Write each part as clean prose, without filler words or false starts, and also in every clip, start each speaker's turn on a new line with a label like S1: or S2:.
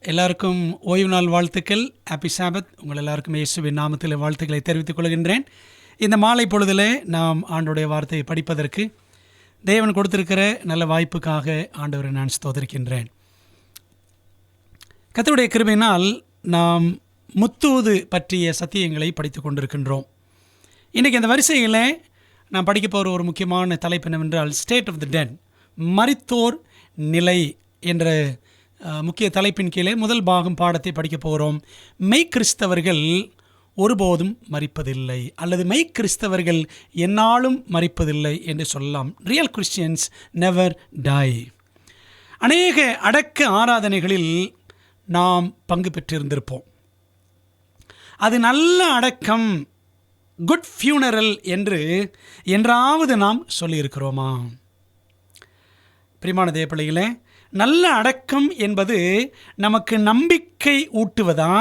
S1: எல்லாருக்கும் ஓய்வு நாள் வாழ்த்துக்கள். ஹாப்பி சாபத். உங்கள் எல்லாருக்கும் இயேசுவின் நாமத்தில் வாழ்த்துக்களை தெரிவித்துக் கொள்கின்றேன். இந்த மாலை பொழுதில் நாம் ஆண்டோடைய வார்த்தையை படிப்பதற்கு தேவன் கொடுத்திருக்கிற நல்ல வாய்ப்புக்காக ஆண்டவரை நான் ஸ்தோத்திரிக்கின்றேன். கர்த்தருடைய கிருபையினால் நாம் முத்தூது பற்றிய சத்தியங்களை படித்து கொண்டிருக்கின்றோம். இன்றைக்கி இந்த வரிசையில் நாம் படிக்க போகிற ஒரு முக்கியமான தலைப்பு என்னவென்றால் ஸ்டேட் ஆஃப் தி டெட், மரித்தோர் நிலை என்ற முக்கிய தலைப்பின் கீழே முதல் பாகம் பாடத்தை படிக்க போகிறோம். மெய்க்கிறிஸ்தவர்கள் ஒருபோதும் மரிப்பதில்லை, அல்லது மெய்க்கிறிஸ்தவர்கள் எந்நாளும் மரிப்பதில்லை என்று சொல்லலாம். Real Christians never tie. அநேக அடக்க ஆராதனைகளில் நாம் பங்கு பெற்றிருந்திருப்போம். அது நல்ல அடக்கம், குட் ஃபியூனரல் என்று என்றாவது நாம் சொல்லியிருக்கிறோமா? பிரியமான தேவப்பிள்ளைகளே, நல்ல அடக்கம் என்பது நமக்கு நம்பிக்கை ஊட்டுவதா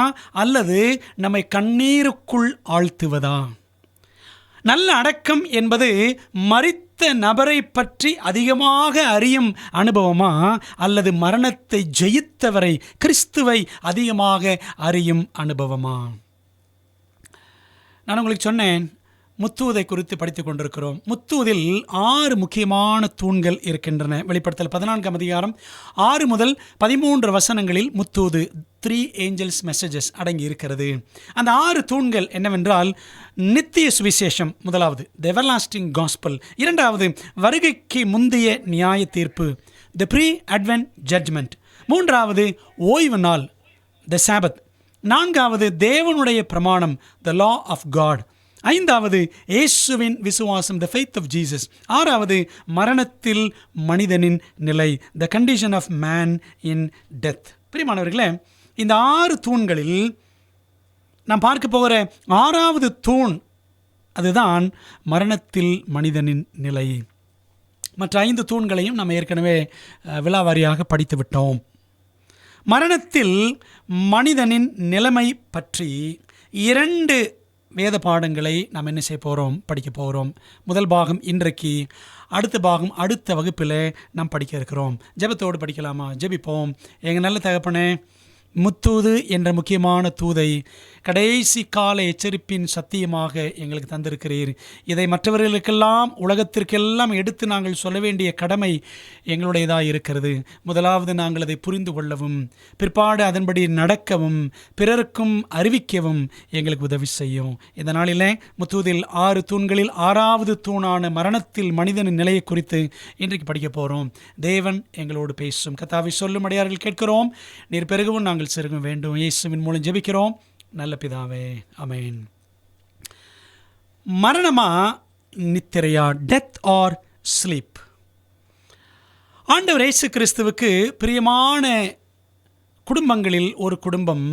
S1: அல்லது நம்மை கண்ணீருக்குள் ஆழ்த்துவதா? நல்ல அடக்கம் என்பது மரித்த நபரை பற்றி அதிகமாக அறியும் அனுபவமா அல்லது மரணத்தை ஜெயித்தவரை, கிறிஸ்துவை அதிகமாக அறியும் அனுபவமா? நான் உங்களுக்கு சொன்னேன், முத்தூதை குறித்து படித்து கொண்டிருக்கிறோம். முத்தூதில் 6 முக்கியமான தூண்கள் இருக்கின்றன. வெளிப்படுத்தல் 14 அதிகாரம் 6 முதல் 13 வசனங்களில் முத்தூது 3 ஏஞ்சல்ஸ் மெசேஜஸ் அடங்கி இருக்கிறது. அந்த 6 தூண்கள் என்னவென்றால், நித்திய சுவிசேஷம் முதலாவது, தி எவர்லாஸ்டிங் காஸ்பல்; இரண்டாவது, வருகைக்கு முந்தைய நியாய தீர்ப்பு, தி ப்ரீ அட்வென்ட் ஜட்ஜ்மெண்ட்; மூன்றாவது, ஓய்வு நாள், தி சாபத்; நான்காவது, தேவனுடைய பிரமாணம், தி லா ஆஃப் காட்; ஐந்தாவது, இயேசுவின் விசுவாசம், த ஃபெய்த் ஆஃப் ஜீசஸ்; ஆறாவது, மரணத்தில் மனிதனின் நிலை, the condition of man in death. பிரியமானவர்களே, இந்த 6 தூண்களில் நாம் பார்க்க போகிற 6வது தூண் அதுதான் மரணத்தில் மனிதனின் நிலை. மற்ற 5 தூண்களையும் நாம் ஏற்கனவே விலாவாரியாக படித்து விட்டோம். மரணத்தில் மனிதனின் நிலைமை பற்றி 2 வேத பாடங்களை நாம் என்ன செய்ய போகிறோம்? படிக்க போகிறோம். முதல் பாகம் இன்றைக்கு, அடுத்த பாகம் அடுத்த வகுப்பில் நாம் படிக்க இருக்கிறோம். ஜெபத்தோடு படிக்கலாமா? ஜெபிப்போம். எங்கள் நல்ல தகப்பனே, முத்தூது என்ற முக்கியமான தூதை கடைசி கால எச்சரிப்பின் சத்தியமாக எங்களுக்கு தந்திருக்கிறீர். இதை மற்றவர்களுக்கெல்லாம், உலகத்திற்கெல்லாம் எடுத்து நாங்கள் சொல்ல வேண்டிய கடமை எங்களுடையதாக இருக்கிறது. முதலாவது, நாங்கள் அதை புரிந்து கொள்ளவும், பிற்பாடு அதன்படி நடக்கவும், பிறருக்கும் அறிவிக்கவும் எங்களுக்கு உதவி செய்யும். இந்த நாளில் முத்தூதில் 6 தூண்களில் 6வது தூணான மரணத்தில் மனிதனின் நிலையை குறித்து இன்றைக்கு படிக்க போகிறோம். தேவன் எங்களோடு பேசும். கர்த்தாவே, சொல்லும் அடியார்கள் கேட்கிறோம். நீர் பெருகவும் நாங்கள் சிறுக வேண்டும். இயேசுவின் மூலம் ஜெபிக்கிறோம் நல்ல பிதாவே, ஆமென். மரணமா நித்திரையா? Death or sleep? ஆண்டவர் இயேசு கிறிஸ்துவுக்கு பிரியமான குடும்பங்களில் ஒரு குடும்பம்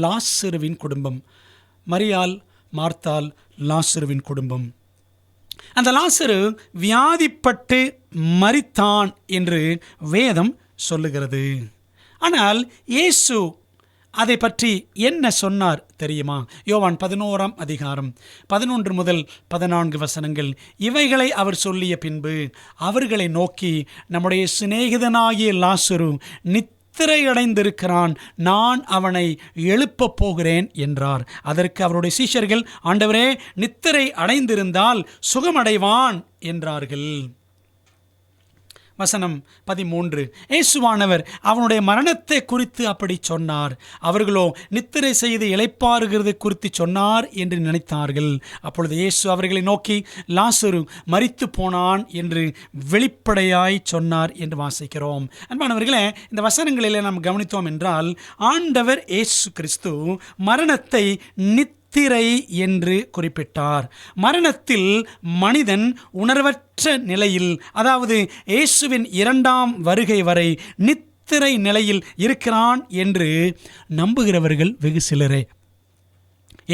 S1: லாசருவின் குடும்பம். மரியாள், மார்த்தாள், லாசருவின் குடும்பம். அந்த லாசரு வியாதிப்பட்டு மரித்தான் என்று வேதம் சொல்லுகிறது. ஆனால் இயேசு அதை பற்றி என்ன சொன்னார் தெரியுமா? யோவான் 11 அதிகாரம் 11 முதல் 14 வசனங்கள். இவைகளை அவர் சொல்லிய பின்பு அவர்களை நோக்கி, நம்முடைய சிநேகிதனாகிய லாசரு நித்திரையடைந்திருக்கிறான், நான் அவனை எழுப்பப் போகிறேன் என்றார். அதற்கு அவருடைய சீஷர்கள், ஆண்டவரே, நித்திரை அடைந்திருந்தால் சுகமடைவான் என்றார்கள். வசனம் 13. இயேசுவானவர் அவனுடைய மரணத்தை குறித்து அப்படி சொன்னார். அவர்களோ நித்திரை செய்து இளைப்பாறுகிறது குறித்து சொன்னார் என்று நினைத்தார்கள். அப்பொழுது இயேசு அவர்களை நோக்கி, லாசரு மரித்து போனான் என்று வெளிப்படையாய் சொன்னார் என்று வாசிக்கிறோம். அன்பானவர்களே, இந்த வசனங்களில் நாம் கவனித்தோம் என்றால், ஆண்டவர் இயேசு கிறிஸ்து மரணத்தை நித்திரை என்று குறிப்பிட்டார். மரணத்தில் மனிதன் உணர்வற்ற நிலையில், அதாவது இயேசுவின் 2ஆம் வருகை வரை நித்திரை நிலையில் இருக்கிறான் என்று நம்புகிறவர்கள் வெகு சிலரே.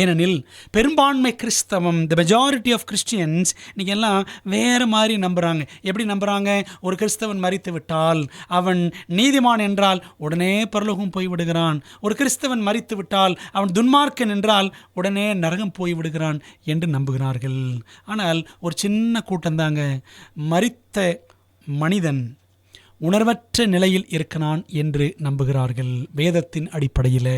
S1: ஏனெனில் பெரும்பான்மை கிறிஸ்தவம், த மெஜாரிட்டி ஆஃப் கிறிஸ்டியன்ஸ் இன்றைக்கி எல்லாம் வேறு மாதிரி நம்புகிறாங்க. எப்படி நம்புகிறாங்க? ஒரு கிறிஸ்தவன் மரித்து விட்டால் அவன் நீதிமான் என்றால் உடனே பரலோகம் போய்விடுகிறான். ஒரு கிறிஸ்தவன் மரித்து விட்டால் அவன் துன்மார்க்கன் என்றால் உடனே நரகம் போய்விடுகிறான் என்று நம்புகிறார்கள். ஆனால் ஒரு சின்ன கூட்டம்தாங்க மரித்த மனிதன் உணர்வற்ற நிலையில் இருக்கிறான் என்று நம்புகிறார்கள். வேதத்தின் அடிப்படையில்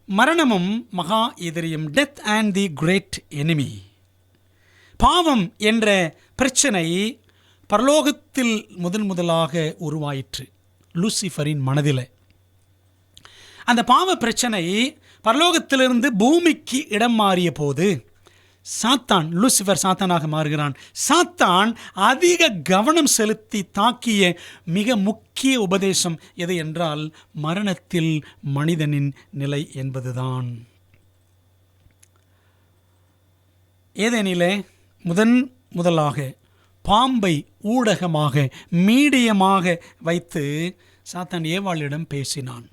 S1: மரணமும் மகா எதிரியும், death and the great enemy. பாவம் என்ற பிரச்சனை பரலோகத்தில் முதலாக உருவாயிற்று லூசிஃபரின் மனதில். அந்த பாவ பிரச்சனை பரலோகத்திலிருந்து பூமிக்கு இடம் மாறிய போது சாத்தான், லூசிஃபர் சாத்தானாக மாறுகிறான். சாத்தான் அதிக கவனம் செலுத்தி தாக்கிய மிக முக்கிய உபதேசம் எது என்றால் மரணத்தில் மனிதனின் நிலை என்பதுதான். ஏதேனிலே முதலாக பாம்பை ஊடகமாக, மீடியமாக வைத்து சாத்தான் ஏவாளிடம் பேசினான்.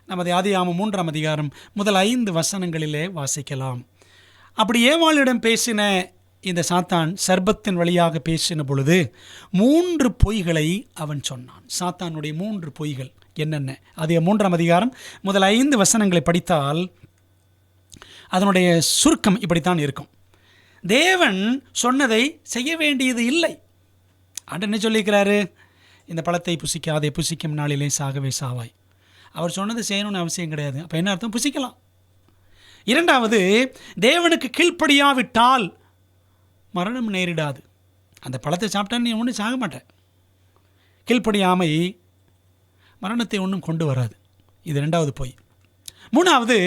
S1: நமது ஆதியாகமம் 3ஆம் அதிகாரம் முதல் 5 வசனங்களிலே வாசிக்கலாம். அப்படி ஏவாளிடம் பேசின இந்த சாத்தான் சர்பத்தின் வழியாக பேசின பொழுது 3 பொய்களை அவன் சொன்னான். சாத்தானுடைய 3 பொய்கள் என்னென்ன? அது 3ஆம் அதிகாரம் முதல் 5 வசனங்களை படித்தால் அதனுடைய சுருக்கம் இப்படித்தான் இருக்கும். தேவன் சொன்னதை செய்ய வேண்டியது இல்லை. ஆண்டவர் என்ன சொல்லியிருக்கிறாரு? இந்த பழத்தை புசிக்காதே, புசிக்கும் நாளிலே சாகவே சாவாய். அவர் சொன்னதை செய்யணும்னு அவசியம் கிடையாது. அப்போ என்ன அர்த்தம்? புசிக்கலாம். இரண்டாவது, தேவனுக்கு கீழ்ப்படியாவிட்டால் மரணம் நேரிடாது. அந்த பழத்தை சாப்பிட்டா நீ ஒன்றும் சாக மாட்டேன். கீழ்ப்படியாமை மரணத்தை ஒன்றும் கொண்டு வராது. இது 2வது பொய். 3வது,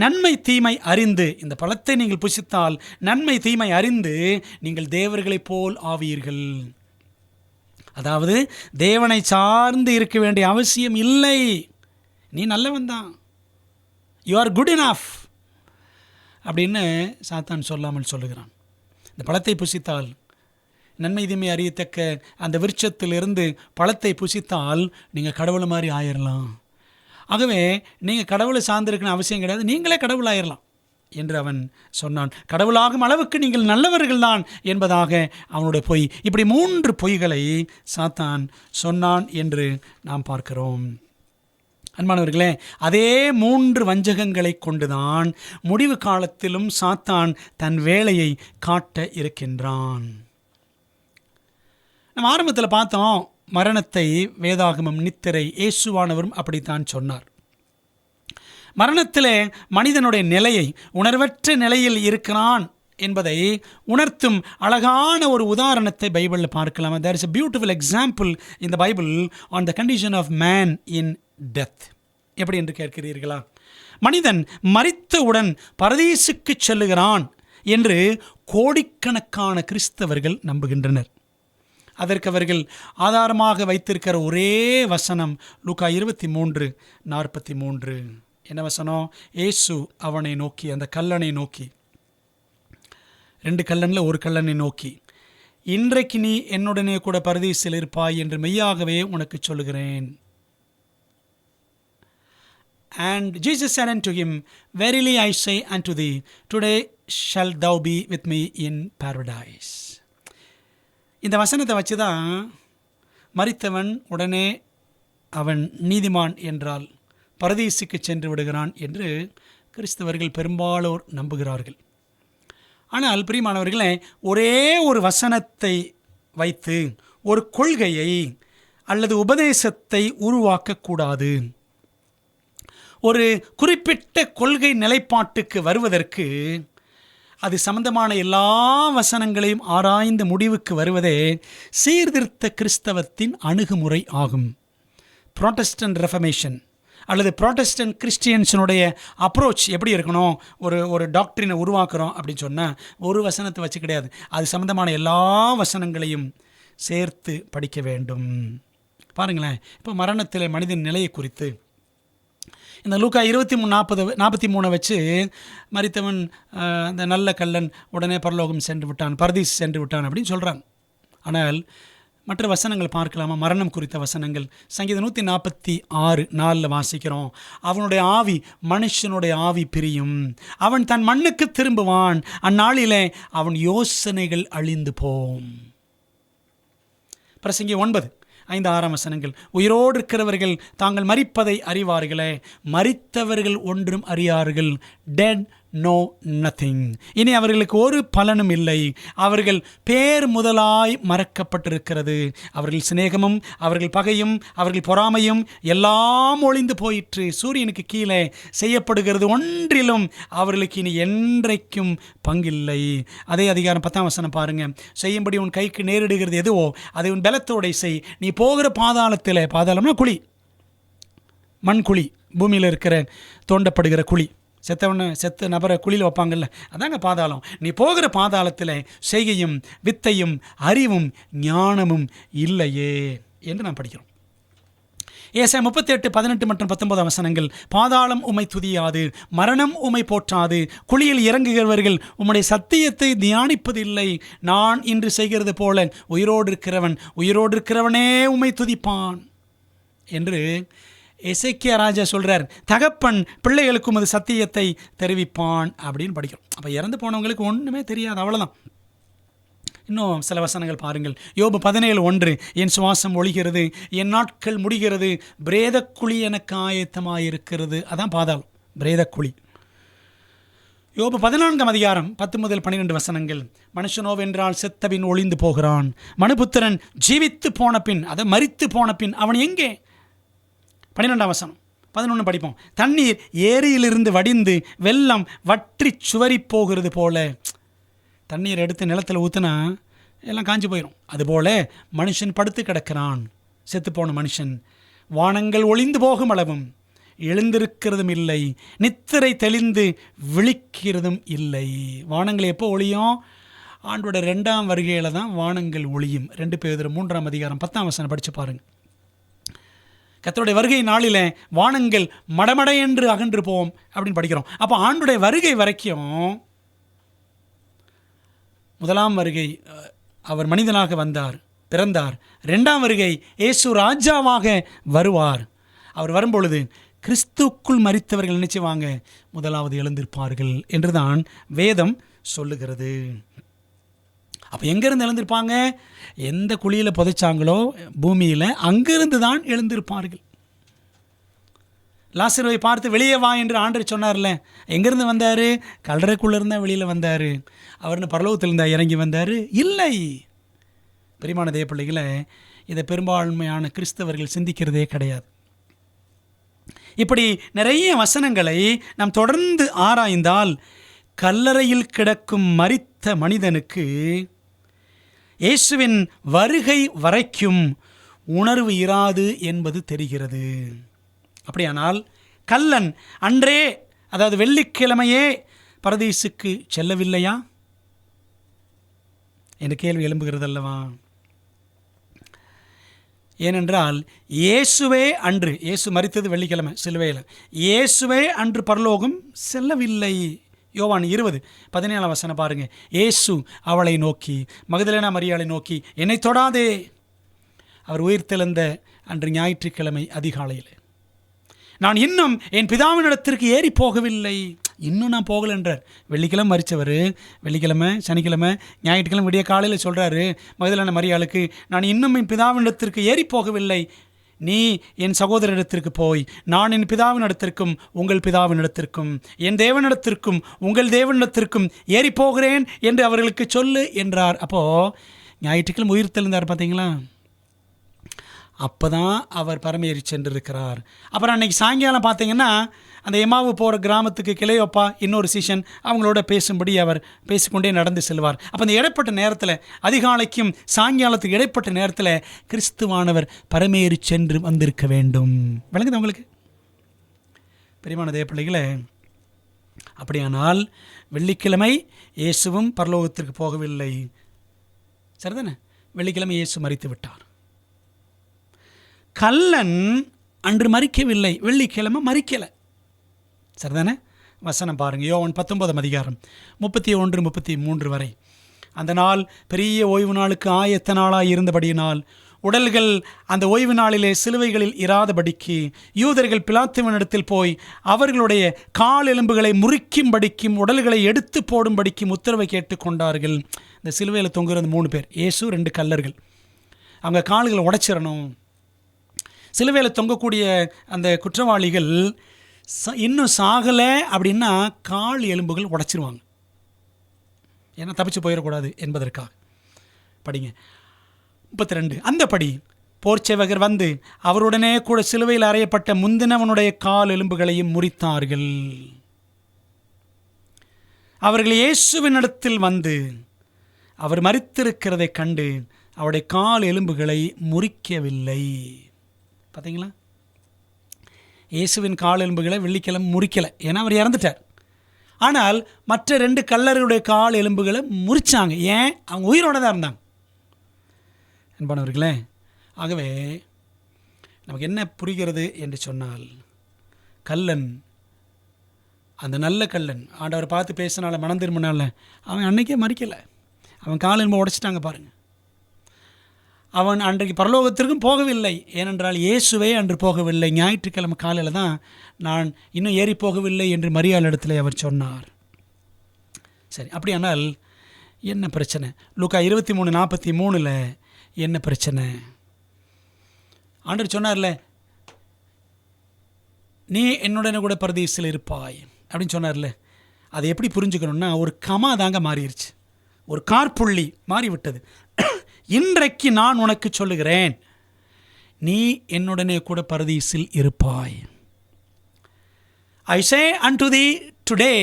S1: நன்மை தீமை அறிந்து, இந்த பழத்தை நீங்கள் புசித்தால் நன்மை தீமை அறிந்து நீங்கள் தேவர்களைப் போல் ஆவீர்கள். அதாவது தேவனை சார்ந்து இருக்க வேண்டிய அவசியம் இல்லை. நீ நல்லவன் தான், யூ ஆர் குட் இனஃப் அப்படின்னு சாத்தான் சொல்லாமல் சொல்லுகிறான். இந்த பழத்தை புசித்தால், நன்மை தீமை அறியத்தக்க அந்த விருட்சத்திலிருந்து பழத்தை புசித்தால் நீங்கள் கடவுளை மாதிரி ஆயிடலாம். ஆகவே நீங்கள் கடவுளை சார்ந்திருக்கணும் அவசியம் கிடையாது, நீங்களே கடவுள் ஆயிடலாம் என்று அவன் சொன்னான். கடவுளாகும் அளவுக்கு நீங்கள் நல்லவர்கள் தான் என்பதாக அவனுடைய பொய். இப்படி 3 பொய்களை சாத்தான் சொன்னான் என்று நாம் பார்க்கிறோம். அன்பானவர்களே, அதே 3 வஞ்சகங்களை கொண்டுதான் முடிவு காலத்திலும் சாத்தான் தன் வேலையை காட்ட இருக்கின்றான். நம்ம ஆரம்பத்தில் பார்த்தோம், மரணத்தை வேதாகமம் நித்திரை, இயேசுவானவரும் அப்படித்தான் சொன்னார். மரணத்திலே மனிதனுடைய நிலையை, உணர்வற்ற நிலையில் இருக்கிறான் என்பதை உணர்த்தும் அழகான ஒரு உதாரணத்தை பைபிளில் பார்க்கலாம். There is a beautiful example in the Bible on the condition of man in death. எப்படி என்று கேட்கிறீர்களா? மனிதன் மரித்தவுடன் பரதீசுக்கு செல்லுகிறான் என்று கோடிக்கணக்கான கிறிஸ்தவர்கள் நம்புகின்றனர். அதற்கு அவர்கள் ஆதாரமாக வைத்திருக்கிற ஒரே வசனம் லூக்கா 23:43. என்ன வசனம்? இயேசு அவனை நோக்கி, அந்த கல்லனை நோக்கி, 2 கல்லனில் ஒரு கல்லனை நோக்கி, இன்றைக்கு நீ என்னுடனே கூட பரதீசில் இருப்பாய் என்று மெய்யாகவே உனக்கு சொல்லுகிறேன். And Jesus said unto him, Verily I say unto thee, today shalt thou be with me in paradise. இந்த வசனத்தை வச்சு தான் மரித்தவன் உடனே அவன் நீதிமான் என்றால் பரதீசுக்கு சென்று விடுகிறான் என்று கிறிஸ்தவர்கள் பெரும்பாலோர் நம்புகிறார்கள். ஆனால் பிரியமானவர்களே, ஒரே ஒரு வசனத்தை வைத்து ஒரு கொள்கையை அல்லது உபதேசத்தை உருவாக்கக்கூடாது. ஒரு குறிப்பிட்ட கொள்கை நிலைப்பாட்டுக்கு வருவதற்கு அது சம்பந்தமான எல்லா வசனங்களையும் ஆராய்ந்து முடிவுக்கு வருவதே சீர்திருத்த கிறிஸ்தவத்தின் அணுகுமுறை ஆகும். புராட்டஸ்டன்ட் ரெஃபர்மேஷன் அல்லது புராட்டஸ்டன்ட் கிறிஸ்டியன்ஸினுடைய அப்ரோச் எப்படி இருக்கணும்? ஒரு டாக்டரினை உருவாக்குறோம் அப்படின்னு சொன்னால் ஒரு வசனத்தை வச்சு கிடையாது, அது சம்பந்தமான எல்லா வசனங்களையும் சேர்த்து படிக்க வேண்டும். பாருங்களேன், இப்போ மரணத்தில் மனிதன் நிலையை குறித்து இந்த லூக்கா 23:43 வச்சு மரித்தவன் அந்த நல்ல கல்லன் உடனே பரலோகம் சென்று விட்டான், பரதீஸ் சென்று விட்டான் அப்படின்னு சொல்கிறாங்க. ஆனால் மற்ற வசனங்கள் பார்க்கலாமா? மரணம் குறித்த வசனங்கள் சங்கீதம் 146:4 வாசிக்கிறோம். அவனுடைய ஆவி, மனுஷனுடைய ஆவி பிரியும், அவன் தன் மண்ணுக்கு திரும்புவான், அந்நாளிலே அவன் யோசனைகள் அழிந்து போம். பிரசங்கி 9:5-6 வசனங்கள், உயிரோடு இருக்கிறவர்கள் தாங்கள் மரிப்பதை அறிவார்களே, மரித்தவர்கள் ஒன்றும் அறியார்கள், டெட் நோ நத்திங். இனி அவர்களுக்கு ஒரு பலனும் இல்லை. அவர்கள் பேர் முதலாய் மறக்கப்பட்டிருக்கிறது. அவர்கள் சிநேகமும் அவர்கள் பகையும் அவர்கள் பொறாமையும் எல்லாம் ஒளிந்து போயிற்று. சூரியனுக்கு கீழே செய்யப்படுகிறது ஒன்றிலும் அவர்களுக்கு இனி என்றைக்கும் பங்கில்லை. அதே அதிகாரம் 10ஆம் வசனம் பாருங்க. செய்யும்படி உன் கைக்கு நேரிடுகிறது எதுவோ அதை உன் பலத்தோட செய். நீ போகிற பாதாளத்தில், பாதாளம்னா குழி, மண் குழி, பூமியில் இருக்கிற தோண்டப்படுகிற குழி, செத்த நபரை குழியில் வைப்பாங்கல்ல, அதாங்க பாதாளம். நீ போகிற பாதாளத்தில் செய்கையும் வித்தையும் அறிவும் ஞானமும் இல்லையே என்று நாம் படிக்கிறோம். ஏசாயா 38:18 மற்றும் 19 வசனங்கள். பாதாளம் உம்மை துதியாது, மரணம் உம்மை போற்றாது, குழியில் இறங்குகிறவர்கள் உம்முடைய சத்தியத்தை தியானிப்பதில்லை. நான் இன்று செய்கிறது போல உயிரோடு இருக்கிறவனே உம்மை துதிப்பான் என்று எசேக்கியா ராஜா சொல்கிறார். தகப்பன் பிள்ளைகளுக்கு உமது சத்தியத்தை தெரிவிப்பான் அப்படின்னு படிக்கிறோம். அப்போ இறந்து போனவங்களுக்கு ஒன்றுமே தெரியாது, அவ்வளோதான். இன்னும் சில வசனங்கள் பாருங்கள். யோபு 17:1. என் சுவாசம் ஒழிகிறது, என் நாட்கள் முடிகிறது, பிரேதக்குழி எனக்கு ஆயத்தமாயிருக்கிறது. அதான் பாதாளம், பிரேதக்குழி. யோபு 14ஆம் அதிகாரம் 10 முதல் 12 வசனங்கள். மனுஷனோவென்றால் செத்தபின் ஒளிந்து போகிறான், மனுபுத்திரன் ஜீவித்து போன பின், அதை மரித்து போன பின் அவன் எங்கே? 12ஆம் வசனம் 11 படிப்போம். தண்ணீர் ஏரியிலிருந்து வடிந்து வெள்ளம் வற்றி சுவரி போகிறது போல. தண்ணீர் எடுத்து நிலத்தில் ஊற்றுனா எல்லாம் காஞ்சி போயிடும். அதுபோல மனுஷன் படுத்து கிடக்கிறான், செத்துப்போன மனுஷன். வானங்கள் ஒளிந்து போகும் அளவும் எழுந்திருக்கிறதும் இல்லை, நித்திரை தெளிந்து விழிக்கிறதும் இல்லை. வானங்கள் எப்போ ஒளியும்? ஆண்டோட 2ஆம் வருகையில் தான் வானங்கள் ஒளியும். 2 பேதுரு 3ஆம் அதிகாரம் 10ஆம் வசனம் படித்து பாருங்கள். கர்த்தருடைய வருகை நாளில் வானங்கள் மடமட என்று அகன்று போவோம் அப்படின்னு படிக்கிறோம். அப்போ ஆண்டுடைய வருகை வரைக்கும், முதலாம் வருகை அவர் மனிதனாக வந்தார், பிறந்தார். 2ஆம் வருகை இயேசு ராஜாவாக வருவார். அவர் வரும்பொழுது கிறிஸ்துக்குள் மரித்தவர்கள் நினைச்சுவாங்க முதலாவது எழுந்திருப்பார்கள் என்றுதான் வேதம் சொல்லுகிறது. அப்போ எங்கேருந்து எழுந்திருப்பாங்க? எந்த குழியில் புதைச்சாங்களோ பூமியில், அங்கிருந்து தான் எழுந்திருப்பார்கள். லாசருவை பார்த்து வெளியே வா என்று ஆண்டவர் சொன்னார்ல, எங்கேருந்து வந்தார்? கல்லறைக்குள்ளே இருந்தால் வெளியில் வந்தார். அவர்னு பரலோகத்திலிருந்தா இறங்கி வந்தார்? இல்லை. பிரியமான தேவ பிள்ளைகளை, இதை பெரும்பான்மையான கிறிஸ்தவர்கள் சிந்திக்கிறதே கிடையாது. இப்படி நிறைய வசனங்களை நாம் தொடர்ந்து ஆராய்ந்தால், கல்லறையில் கிடக்கும் மரித்த மனிதனுக்கு இயேசுவின் வருகை வரைக்கும் உணர்வு இராது என்பது தெரிகிறது. அப்படியானால் கல்லன் அன்றே, அதாவது வெள்ளிக்கிழமையே பரதீசுக்கு செல்லவில்லையா என்ற கேள்வி எழும்புகிறது அல்லவா? ஏனென்றால் இயேசுவே அன்று, இயேசு மரித்தது வெள்ளிக்கிழமை சிலுவையில், இயேசுவே அன்று பரலோகம் செல்லவில்லை. யோவான் 20:17 வசனம் பாருங்க. இயேசு அவளை நோக்கி, மகதலேனா மரியாளை நோக்கி, என்னை தொடாதே. அவர் உயிர்த்தெழுந்த அன்று ஞாயிற்றுக்கிழமை அதிகாலையில், நான் இன்னும் என் பிதாவினிடத்திற்கு ஏறி போகவில்லை. இன்னும் நான் போகலை என்றார். வெள்ளிக்கிழமை மரித்தவர், வெள்ளிக்கிழமை, சனிக்கிழமை, ஞாயிற்றுக்கிழமை விடிய காலையில் சொல்கிறாரு மகதலேனா மரியாளுக்கு, நான் இன்னும் என் பிதாவினிடத்திற்கு ஏறி போகவில்லை. நீ என் சகோதரனிடத்திற்கு போய், நான் என் பிதாவினிடத்திற்கும் உங்கள் பிதாவினிடத்திற்கும் என் தேவனிடத்திற்கும் உங்கள் தேவனிடத்திற்கும் ஏறி போகிறேன் என்று அவர்களுக்கு சொல்லு என்றார். அப்போது ஞாயிற்றுக்கிழமை உயிர் தெழுந்தார் பார்த்தீங்களா? அப்போ தான் அவர் பரமேறி சென்றிருக்கிறார். அப்புறம் அன்றைக்கி சாயங்காலம் பார்த்தீங்கன்னா, அந்த எமாவு போகிற கிராமத்துக்கு கிளையோப்பா இன்னொரு சீஷன் அவங்களோட பேசும்படி அவர் பேசிக்கொண்டே நடந்து செல்வார். அப்போ அந்த இடைப்பட்ட நேரத்தில், அதிகாலைக்கும் சாயங்காலத்துக்கு இடைப்பட்ட நேரத்தில் கிறிஸ்துவானவர் பரமேறி சென்று வந்திருக்க வேண்டும். விளங்குது உங்களுக்கு பிரியமான தேவ பிள்ளைகளே? அப்படியானால் வெள்ளிக்கிழமை இயேசுவும் பரலோகத்திற்கு போகவில்லை, சரிதானே? வெள்ளிக்கிழமை இயேசு மரித்து விட்டார். கல்லன் அன்று மரிக்கவில்லை, வெள்ளிக்கிழமை மரிக்கலை, சரிதானே? வசனம் பாருங்கள். யோவான் 19ஆம் அதிகாரம் 31-33 வரை. அந்த நாள் பெரிய ஓய்வு நாளுக்கு ஆயத்த நாளாக இருந்தபடியினால் உடல்கள் அந்த ஓய்வு நாளிலே சிலுவைகளில் இராதபடிக்கு யூதர்கள் பிலாத்துவினிடத்தில் போய் அவர்களுடைய கால் எலும்புகளை முறிக்கும்படிக்கும் உடல்களை எடுத்து போடும்படிக்கும் உத்தரவை கேட்டுக்கொண்டார்கள். இந்த சிலுவையில் தொங்குறது 3 பேர், இயேசு 2 கல்லர்கள். அவங்க கால்களை உடைச்சிடணும். சிலுவையில் தொங்கக்கூடிய அந்த குற்றவாளிகள் இன்னும் சாகலை அப்படின்னா கால் எலும்புகள் உடைச்சிருவாங்க, ஏன்னா தப்பிச்சு போயிடக்கூடாது என்பதற்காக. படிங்க 32. அந்தபடி போர்ச்சேவகர் வந்து அவருடனே கூட சிலுவையில் அறையப்பட்ட முந்தினவனுடைய கால் எலும்புகளையும் முறித்தார்கள். அவர்கள் இயேசுவினிடத்தில் வந்து அவர் மரித்திருக்கிறதை கண்டு அவருடைய கால் எலும்புகளை முறிக்கவில்லை. பார்த்தீங்களா? இயேசுவின் கால் எலும்புகளை வெள்ளிக்கிழமை முறிக்கலை, ஏன்னா அவர் இறந்துட்டார். ஆனால் மற்ற 2 கல்லர்களுடைய கால் எலும்புகளை முறிச்சாங்க. ஏன்? அவங்க உயிரோடு தான் இருந்தாங்க. அன்பானவர்களே, ஆகவே நமக்கு என்ன புரிகிறது என்று சொன்னால், கல்லன், அந்த நல்ல கல்லன் ஆண்டவர் பார்த்து பேசினால மனம் திரும்பினால அவன் அன்றைக்கே மறிக்கலை. அவன் கால் எலும்பை உடைச்சிட்டாங்க பாருங்கள். அவன் அன்றைக்கு பரலோகத்திற்கும் போகவில்லை, ஏனென்றால் இயேசுவே அன்று போகவில்லை. ஞாயிற்றுக்கிழமை காலையில் தான் நான் இன்னும் ஏறி போகவில்லை என்று மரியாள் இடத்துல அவர் சொன்னார். சரி, அப்படியானால் என்ன பிரச்சனை? லூக்கா 23:43 என்ன பிரச்சனை? ஆண்டவர் சொன்னார்ல, நீ என்னுடனே கூட பரதீசில் இருப்பாய் அப்படின்னு சொன்னார்ல. அதை எப்படி புரிஞ்சுக்கணும்னா, ஒரு கமா தாங்க மாறிடுச்சு, ஒரு கார்புள்ளி மாறிவிட்டது. இன்றைக்கு நான் உனக்கு சொல்லுகிறேன், நீ என்னுடனே கூட பரதீசில் இருப்பாய். I say unto thee today,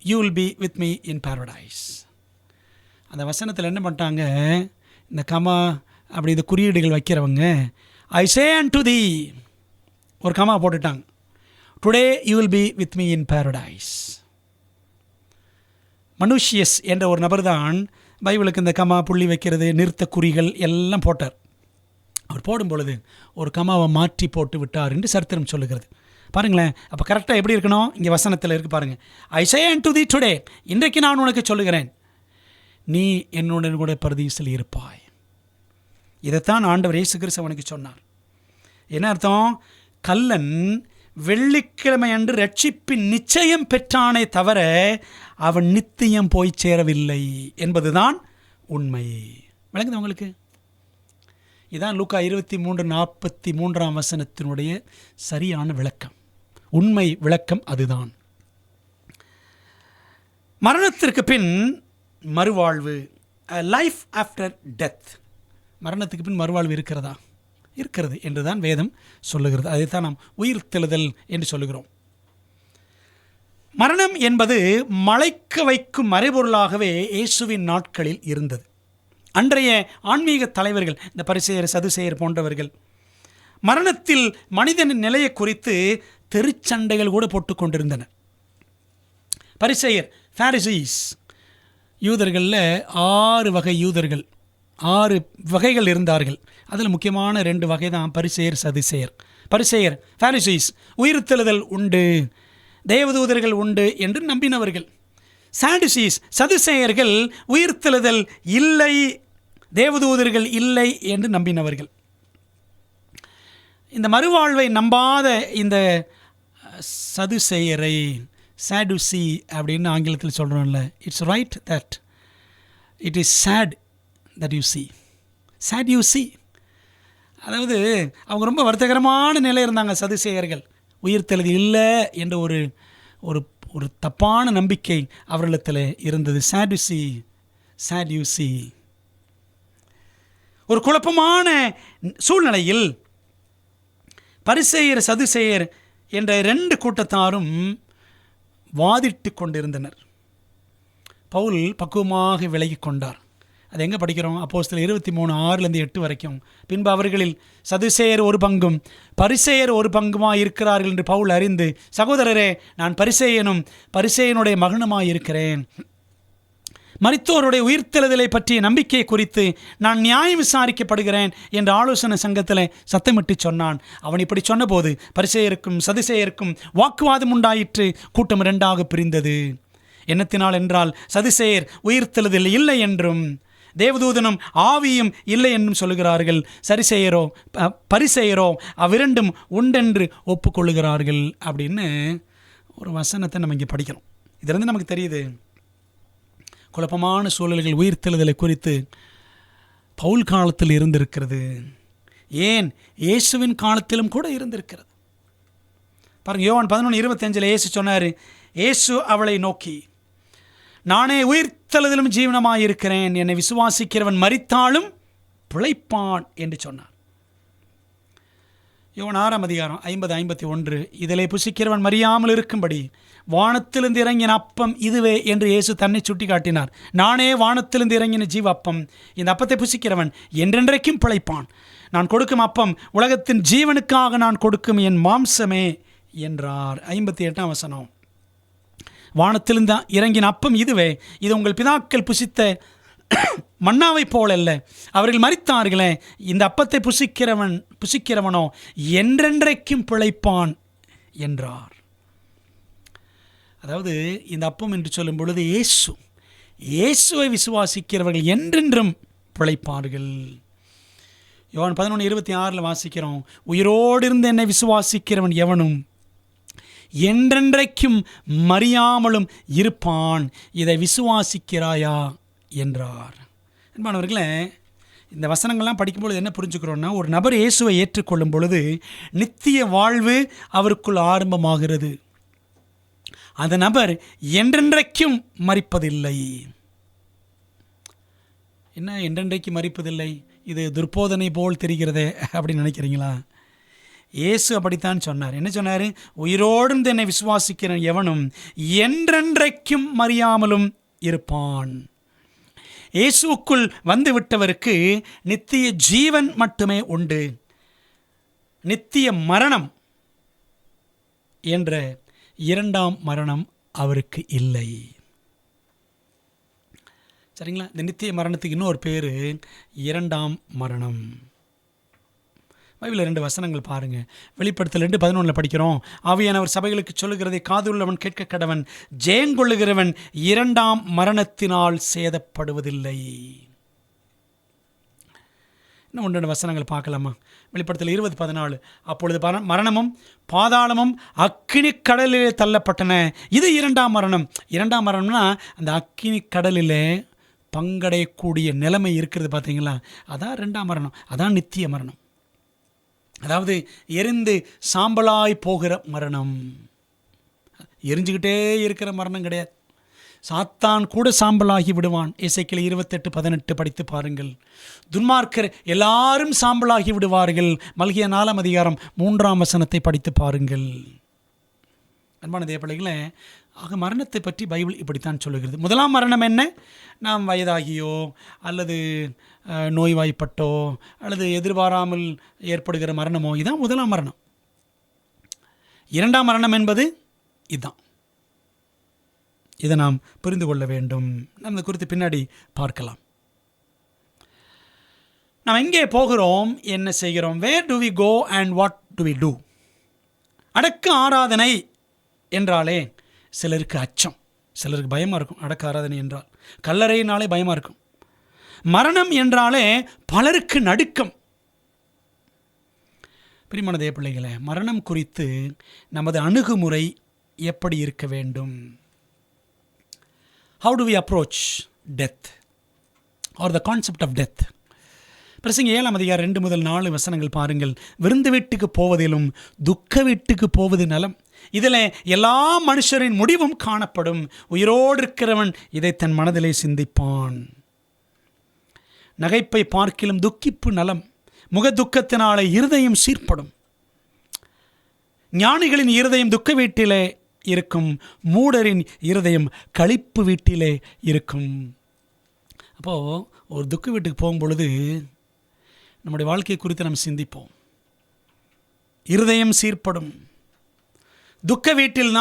S1: you will be with me in paradise. அந்த வசனத்தில் என்ன பண்ணிட்டாங்க, இந்த கமா அப்படி இந்த குறியீடுகள் வைக்கிறவங்க, I say unto thee ஒரு கமா போட்டுட்டாங்க. Today you will be with me in paradise. மனுஷியஸ் என்ற ஒரு நபர் தான் பைபிளுக்கு இந்த கமா, புள்ளி வைக்கிறது, நிறுத்த குறிகள் எல்லாம் போட்டார். அவர் போடும் பொழுது ஒரு கமாவை மாற்றி போட்டு விட்டார் என்று சரித்திரம் சொல்லுகிறது. பாருங்களேன், அப்போ கரெக்டாக எப்படி இருக்கணும்? இங்கே வசனத்தில் இருக்குது பாருங்கள். I say unto thee today, இன்றைக்கு நான் உனக்கு சொல்லுகிறேன், நீ என்னுடன் கூட பரதீசில் இருப்பாய். இதைத்தான் ஆண்டவர் இயேசு கிறிஸ்து அவனுக்கு சொன்னார். என்ன அர்த்தம்? கல்லன் வெள்ளிக்கிழமை அன்று ரட்சிப்பின் நிச்சயம் பெற்றானே தவிர அவன் நித்தியம் போய் சேரவில்லை என்பதுதான் உண்மை. விளங்குது உங்களுக்கு? இதான் லூக்கா 23:43 வசனத்தினுடைய சரியான விளக்கம், உண்மை விளக்கம் அதுதான். மரணத்திற்கு பின் மறுவாழ்வு, லைஃப் ஆஃப்டர் டெத். மரணத்துக்கு பின் மறுவாழ்வு இருக்கிறதா? இருக்கிறது என்றுதான் வேதம் சொல்லுகிறது. அதைத்தான் நாம் உயிர்த்தெழுதல் என்று சொல்லுகிறோம். மரணம் என்பது மலைக்க வைக்கும் மறைபொருளாகவே இயேசுவின் நாட்களில் இருந்தது. அன்றைய ஆன்மீக தலைவர்கள், இந்த பரிசேயர், சதுசேயர் போன்றவர்கள் மரணத்தில் மனிதனின் நிலையை குறித்து தெருச்சண்டைகள் கூட போட்டு கொண்டிருந்தனர். பரிசேயர், பாரிசீஸ், யூதர்களில் 6 வகை யூதர்கள், 6 வகைகள் இருந்தார்கள். அதில் முக்கியமான 2 வகை தான் பரிசேயர், சதுசேயர். பரிசேயர், பாரிசீஸ், உயிர்த்தெழுதல் உண்டு, தேவதூதர்கள் உண்டு என்று நம்பினவர்கள். சாடுசீஸ், சதுசேயர்கள், உயிர்த்தெழுதல் இல்லை, தேவதூதர்கள் இல்லை என்று நம்பினவர்கள். இந்த மறுவாழ்வை நம்பாத இந்த சதுசேயரை சாடுசி அப்படின்னு ஆங்கிலத்தில் சொல்கிறோம்ல, it's right that it is sad that you see, sad you see. அதாவது அவங்க ரொம்ப வருத்தகரமான நிலை இருந்தாங்க சதுசேயர்கள். உயிர்த்தெழுதி இல்லை என்ற ஒரு ஒரு ஒரு தப்பான நம்பிக்கை அவர்களிடத்தில் இருந்தது. சாடுசி, சேட் யூ சி. ஒரு குழப்பமான சூழ்நிலையில் பரிசேயர், சதுசேயர் என்ற 2 கூட்டத்தாரும் வாதிட்டு கொண்டிருந்தனர். பவுல் பக்குவமாக விலகி கொண்டார். அது எங்கே படிக்கிறோம்? அப்போஸ்தலர் 23:6-8 வரைக்கும். பின்பு அவர்களில் சதுசேயர் ஒரு பங்கும் பரிசேயர் ஒரு பங்குமாய் இருக்கிறார்கள் என்று பவுல் அறிந்து, சகோதரரே, நான் பரிசேயனும் பரிசேயனுடைய மகனுமாய் இருக்கிறேன். மரித்தோருடைய உயிர்த்தெழுதலை பற்றிய நம்பிக்கை குறித்து நான் நியாயம் விசாரிக்கப்படுகிறேன் என்ற ஆலோசனை சங்கத்தில் சத்தமிட்டு சொன்னான். அவன் இப்படி சொன்னபோது பரிசேயருக்கும் சதுசேயருக்கும் வாக்குவாதம் உண்டாயிற்று. கூட்டம் 2ஆக பிரிந்தது. என்னத்தினால் என்றால், சதுசேயர் உயிர்த்தெழுதல் இல்லை என்றும் தேவதூதனும் ஆவியும் இல்லை என்றும் சொல்லுகிறார்கள். பரிசேயரோ அவ்விரண்டும் உண்டென்று ஒப்புக்கொள்ளுகிறார்கள் அப்படின்னு ஒரு வசனத்தை நம்ம இங்கே படிக்கிறோம். இதிலிருந்து நமக்கு தெரியுது, குழப்பமான சூழல்கள் உயிர்த்தெழுதலை குறித்து பவுல் காலத்தில் இருந்திருக்கிறது. ஏன், இயேசுவின் காலத்திலும் கூட இருந்திருக்கிறது. பாருங்கள், யோவான் 11:25 இயேசு சொன்னார், இயேசு அவளை நோக்கி, நானே உயிர்த்தெழுதலும் ஜீவனமாய் இருக்கிறேன், என்னை விசுவாசிக்கிறவன் மரித்தாலும் பிழைப்பான் என்று சொன்னார். யோவான் 6:50-51, இதிலே புசிக்கிறவன் மறியாமல் இருக்கும்படி வானத்திலிருந்து இறங்கின அப்பம் இதுவே என்று இயேசு தன்னை சுட்டி காட்டினார். நானே வானத்திலிருந்து இறங்கின ஜீவ அப்பம், இந்த அப்பத்தை புசிக்கிறவன் என்றென்றைக்கும் பிழைப்பான். நான் கொடுக்கும் அப்பம் உலகத்தின் ஜீவனுக்காக நான் கொடுக்கும் என் மாம்சமே என்றார். 58ஆம் வசனம், வானத்திலிருந்து இறங்கின அப்பம் இதுவே, இது உங்கள் பிதாக்கள் புசித்த மன்னாவை போலல்ல, அவர்கள் மரித்தார்களே, இந்த அப்பத்தை புசிக்கிறவனோ என்றென்றைக்கும் பிழைப்பான் என்றார். அதாவது இந்த அப்பம் என்று சொல்லும் பொழுது இயேசுவை விசுவாசிக்கிறவர்கள் என்றென்றும் பிழைப்பார்கள். யோவான் 11:26 வாசிக்கிறோம், உயிரோடு இருந்து என்னை விசுவாசிக்கிறவன் எவனும் என்றென்றைக்கும் மறியாமலும் இருப்பான், இதை விசுவாசிக்கிறாயா என்றார். அன்பானவர்களே, இந்த வசனங்கள்லாம் படிக்கும்பொழுது என்ன புரிஞ்சுக்கிறோன்னா, ஒரு நபர் இயேசுவை ஏற்றுக்கொள்ளும் பொழுது நித்திய வாழ்வு அவருக்குள் ஆரம்பமாகிறது. அந்த நபர் என்றென்றைக்கும் மரிப்பதில்லை. என்ன என்றென்றைக்கு மரிப்பதில்லை? இது துர்போதனை போல் தெரிகிறதே அப்படின்னு நினைக்கிறீங்களா? இயேசு அப்படித்தான் சொன்னார். என்ன சொன்னார்? உயிரோடு என்னை விசுவாசிக்கிற எவனும் என்றென்றைக்கும் மறியாமலும் இருப்பான். இயேசுக்குள் வந்து விட்டவருக்கு நித்திய ஜீவன் மட்டுமே உண்டு. நித்திய மரணம் என்ற இரண்டாம் மரணம் அவருக்கு இல்லை. சரிங்களா? இந்த நித்திய மரணத்துக்கு இன்னொரு பேர் இரண்டாம் மரணம். பைபிளில் 2 வசனங்கள் பாருங்கள். வெளிப்படுத்தல் 2:11 படிக்கிறோம், ஆவியானவர் சபைகளுக்கு சொல்லுகிறதை காதுள்ளவன் கேட்க கடவன், ஜெயங்கொள்ளுகிறவன் இரண்டாம் மரணத்தினால் சேதப்படுவதில்லை. இன்னும் 1-2 வசனங்கள் பார்க்கலாமா? வெளிப்படுத்தல் 20:14, அப்பொழுது மரணமும் பாதாளமும் அக்கினி கடலிலே தள்ளப்பட்டன. இது இரண்டாம் மரணம். இரண்டாம் மரணம்னா அந்த அக்கினி கடலிலே பங்கடையக்கூடிய நிலைமை இருக்கிறது பார்த்தீங்களா? அதான் ரெண்டாம் மரணம், அதான் நித்திய மரணம். அதாவது எரிந்து சாம்பலாய் போகிற மரணம். எரிஞ்சுக்கிட்டே இருக்கிற மரணம் கிடையாது. சாத்தான் கூட சாம்பலாகி விடுவான். எசேக்கியேல் 28:18 படித்து பாருங்கள். துன்மார்க்கர் எல்லாரும் சாம்பலாகி விடுவார்கள். மல்கியா 4:3 வசனத்தை படித்து பாருங்கள். அன்பான தேவப்பிள்ளைகளே, ஆக மரணத்தை பற்றி பைபிள் இப்படித்தான் சொல்லுகிறது. முதலாம் மரணம் என்ன? நாம் வயதாகியோ அல்லது நோய்வாய்ப்பட்டோ அல்லது எதிர்பாராமல் ஏற்படுகிற மரணமோ, இதுதான் முதலாம் மரணம். இரண்டாம் மரணம் என்பது இதுதான். இதை நாம் புரிந்து கொள்ள வேண்டும். நம்ம குறித்து பின்னாடி பார்க்கலாம். நாம் எங்கே போகிறோம், என்ன செய்கிறோம்? Where do we go and what do we do? அடக்க ஆராதனை என்றாலே சிலருக்கு அச்சம், சிலருக்கு பயமாக இருக்கும். அடக்க ஆராதனை என்றால் கல்லறையினாலே பயமாக இருக்கும். மரணம் என்றாலே பலருக்கு நடுக்கம். பிரியமான தேவ பிள்ளைகளே, மரணம் குறித்து நமது அணுகுமுறை எப்படி இருக்க வேண்டும்? How do we approach death or the concept of death? பிரசங்கி 7:2-4 வசனங்கள் பாருங்கள். விருந்து வீட்டுக்கு போவதிலும் துக்க வீட்டுக்கு போவது நலம், இதில் எல்லா மனுஷரின் முடிவும் காணப்படும். உயிரோடு இருக்கிறவன் இதை தன் மனதிலே சிந்திப்பான். நகைப்பை பார்க்கிலும் துக்கிப்பு நலம், முக துக்கத்தினாலே இருதயம் சீர்படும். ஞானிகளின் இருதயம் துக்க வீட்டிலே இருக்கும், மூடரின் இருதயம் களிப்பு வீட்டிலே இருக்கும். அப்போது ஒரு துக்க வீட்டுக்கு போகும்பொழுது நம்முடைய வாழ்க்கை குறித்து நாம் சிந்திப்போம். இருதயம் சீர்படும். துக்க வீட்டில்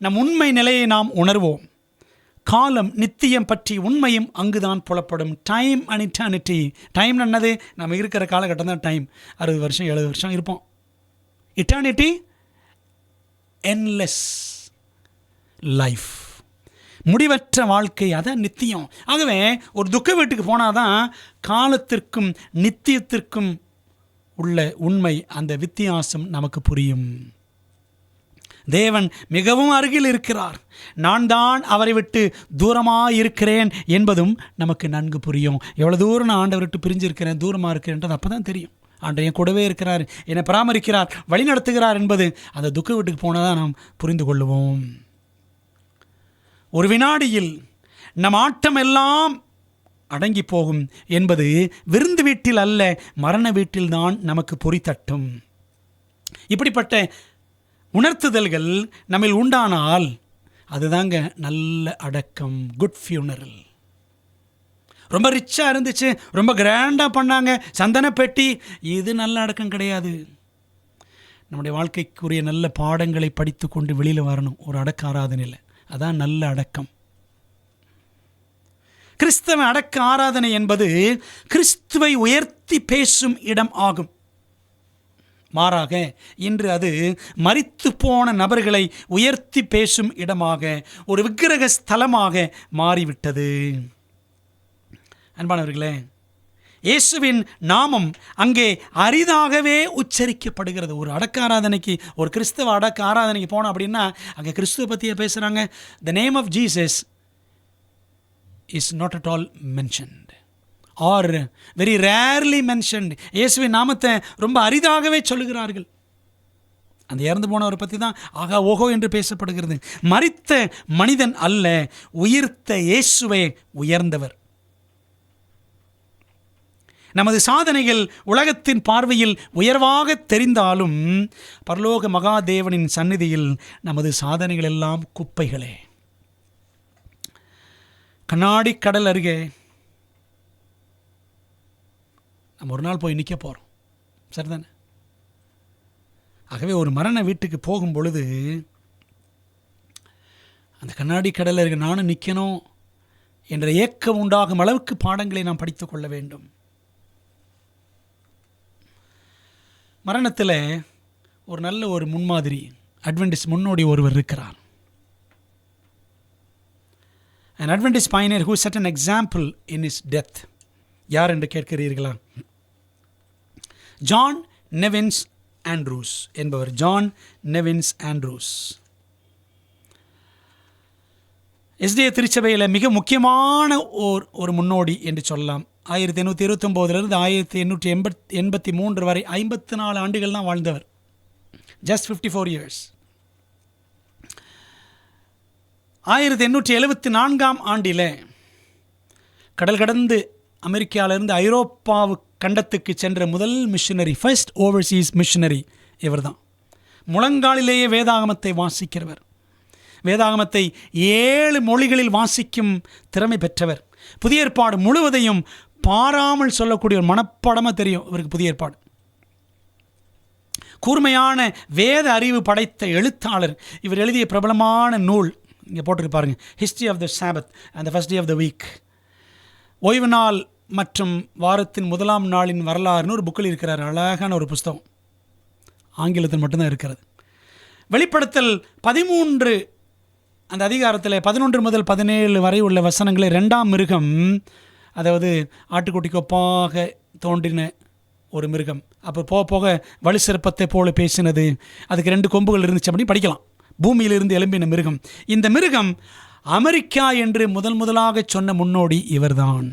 S1: நம் உண்மை நிலையை நாம் உணர்வோம். காலம் நித்தியம் பற்றி உண்மையும் அங்குதான் புலப்படும். Time and eternity. டைம் என்னது? நம்ம இருக்கிற காலகட்டம் தான் டைம். 60 வருஷம் 70 வருஷம் இருப்போம். இட்டர்னிட்டி என்லெஸ் லைஃப், முடிவற்ற வாழ்க்கை, அதான் நித்தியம். ஆகவே ஒரு துக்க வீட்டுக்கு போனால் தான் காலத்திற்கும் நித்தியத்திற்கும் உள்ள உண்மை, அந்த வித்தியாசம் நமக்கு புரியும். தேவன் மிகவும் அருகில் இருக்கிறார், நான் தான் அவரை விட்டு தூரமாக இருக்கிறேன் என்பதும் நமக்கு நன்கு புரியும். எவ்வளோ தூரம் நான் ஆண்டவரை விட்டு பிரிஞ்சிருக்கிறேன், தூரமாக இருக்கிறேன்றது அப்போ தான் தெரியும். ஆண்டவர் என் கூடவே இருக்கிறார், என்னை பராமரிக்கிறார், வழி நடத்துகிறார் என்பது அந்த துக்க வீட்டுக்கு போனால் தான் நாம் புரிந்து கொள்ளுவோம். ஒரு வினாடியில் நம் ஆட்டம் எல்லாம் அடங்கி போகும் என்பது விருந்து வீட்டில் அல்ல, மரண வீட்டில்தான் நமக்கு பொறித்தட்டும். இப்படிப்பட்ட உணர்த்துதல்கள் நம்மில் உண்டானால் அதுதாங்க நல்ல அடக்கம், குட் ஃபியூனரல். ரொம்ப ரிச்சாக இருந்துச்சு, ரொம்ப கிராண்டாக பண்ணாங்க, சந்தன பெட்டி, இது நல்ல அடக்கம் கிடையாது. நம்முடைய வாழ்க்கைக்குரிய நல்ல பாடங்களை படித்து கொண்டு வெளியில் வரணும் ஒரு அடக்க ஆராதனையில். அதான் நல்ல அடக்கம். கிறிஸ்தவ அடக்க ஆராதனை என்பது கிறிஸ்துவை உயர்த்தி பேசும் இடம் ஆகும். மாறாக இன்று அது மரித்து போன நபர்களை உயர்த்தி பேசும் இடமாக, ஒரு விக்கிரக ஸ்தலமாக மாறிவிட்டது. அன்பானவர்களே, இயேசுவின் நாமம் அங்கே அரிதாகவே உச்சரிக்கப்படுகிறது. ஒரு அடக்க ஆராதனைக்கு, ஒரு கிறிஸ்தவ அடக்க ஆராதனைக்கு போனோம் அப்படின்னா அங்கே கிறிஸ்துவ பற்றியே பேசுகிறாங்க. The name of Jesus is not at all mentioned or very rarely mentioned. இயேசுவின் நாமத்தை ரொம்ப அரிதாகவே சொல்லுகிறார்கள். அந்த இறந்து போனவரை பற்றி தான் ஆகா ஓஹோ என்று பேசப்படுகிறது. மரித்த மனிதன் அல்ல, உயிர்த்த இயேசுவே உயர்ந்தவர். நமது சாதனைகள் உலகத்தின் பார்வையில் உயர்வாக தெரிந்தாலும் பரலோக மகாதேவனின் சந்நிதியில் நமது சாதனைகள் எல்லாம் குப்பைகளே. கண்ணாடி கடல் அருகே நம்ம ஒரு நாள் போய் நிற்க போகிறோம், சரிதானே? ஆகவே ஒரு மரண வீட்டுக்கு போகும் பொழுது அந்த கண்ணாடி கடல் அருகே நானும் நிற்கணும் என்ற ஏக்கம் உண்டாகும் அளவுக்கு பாடங்களை நாம் படித்து கொள்ள வேண்டும். மரணத்தில் ஒரு நல்ல ஒரு முன்மாதிரி, அட்வென்டிஸ்ட் முன்னோடி ஒருவர் இருக்கிறார். An Adventist pioneer who set an example in his death. யார் என்று கேட்கிறீர்களா? ஜான் நெவின்ஸ் ஆண்ட்ரூஸ் என்பவர். ஜான் நெவின்ஸ் ஆண்ட்ரூஸ் எஸ்டிஏ திருச்சபையில் மிக முக்கியமான ஒரு முன்னோடி என்று சொல்லலாம். 1829 1883 வரை 54 ஆண்டுகள் தான் வாழ்ந்தவர். Just 54 years. 1874 ஆண்டில் கடல் கடந்து அமெரிக்காவிலிருந்து ஐரோப்பாவு கண்டத்துக்கு சென்ற முதல் மிஷனரி, ஃபர்ஸ்ட் ஓவர்சீஸ் மிஷனரி இவர் தான். முழங்காலிலேயே வேதாகமத்தை வாசிக்கிறவர், வேதாகமத்தை 7 மொழிகளில் வாசிக்கும் திறமை பெற்றவர், புதிய ஏற்பாடு முழுவதையும் பாராமல் சொல்லக்கூடிய ஒரு மனப்பாடமாக தெரியும் இவருக்கு புதிய ஏற்பாடு. கூர்மையான வேத அறிவு படைத்த எழுத்தாளர். இவர் எழுதிய பிரபலமான நூல் இங்கே போட்டிருக்கு பாருங்கள், history of the Sabbath and the first day of the week. ஓய்வு நாள் மற்றும் வாரத்தின் முதலாம் நாளின் வரலாறுன்னு ஒரு புக்கில் இருக்கிறார். அழகான ஒரு புஸ்தகம், ஆங்கிலத்தில் மட்டும்தான் இருக்கிறது. வெளிப்படுத்தல் 13 அந்த அதிகாரத்தில் 11 முதல் 17 வரை உள்ள வசனங்களை 2ஆம் மிருகம், அதாவது ஆட்டுக்குட்டிக்கு ஒப்பாக தோன்றின ஒரு மிருகம், அப்போ போக போக வலு சிற்பத்தை போல பேசினது, அதுக்கு 2 கொம்புகள் இருந்துச்சு அப்படி படிக்கலாம். பூமியிலிருந்து எழும்பின மிருகம். இந்த மிருகம் அமெரிக்கா என்று முதலாக சொன்ன முன்னோடி இவர்தான்,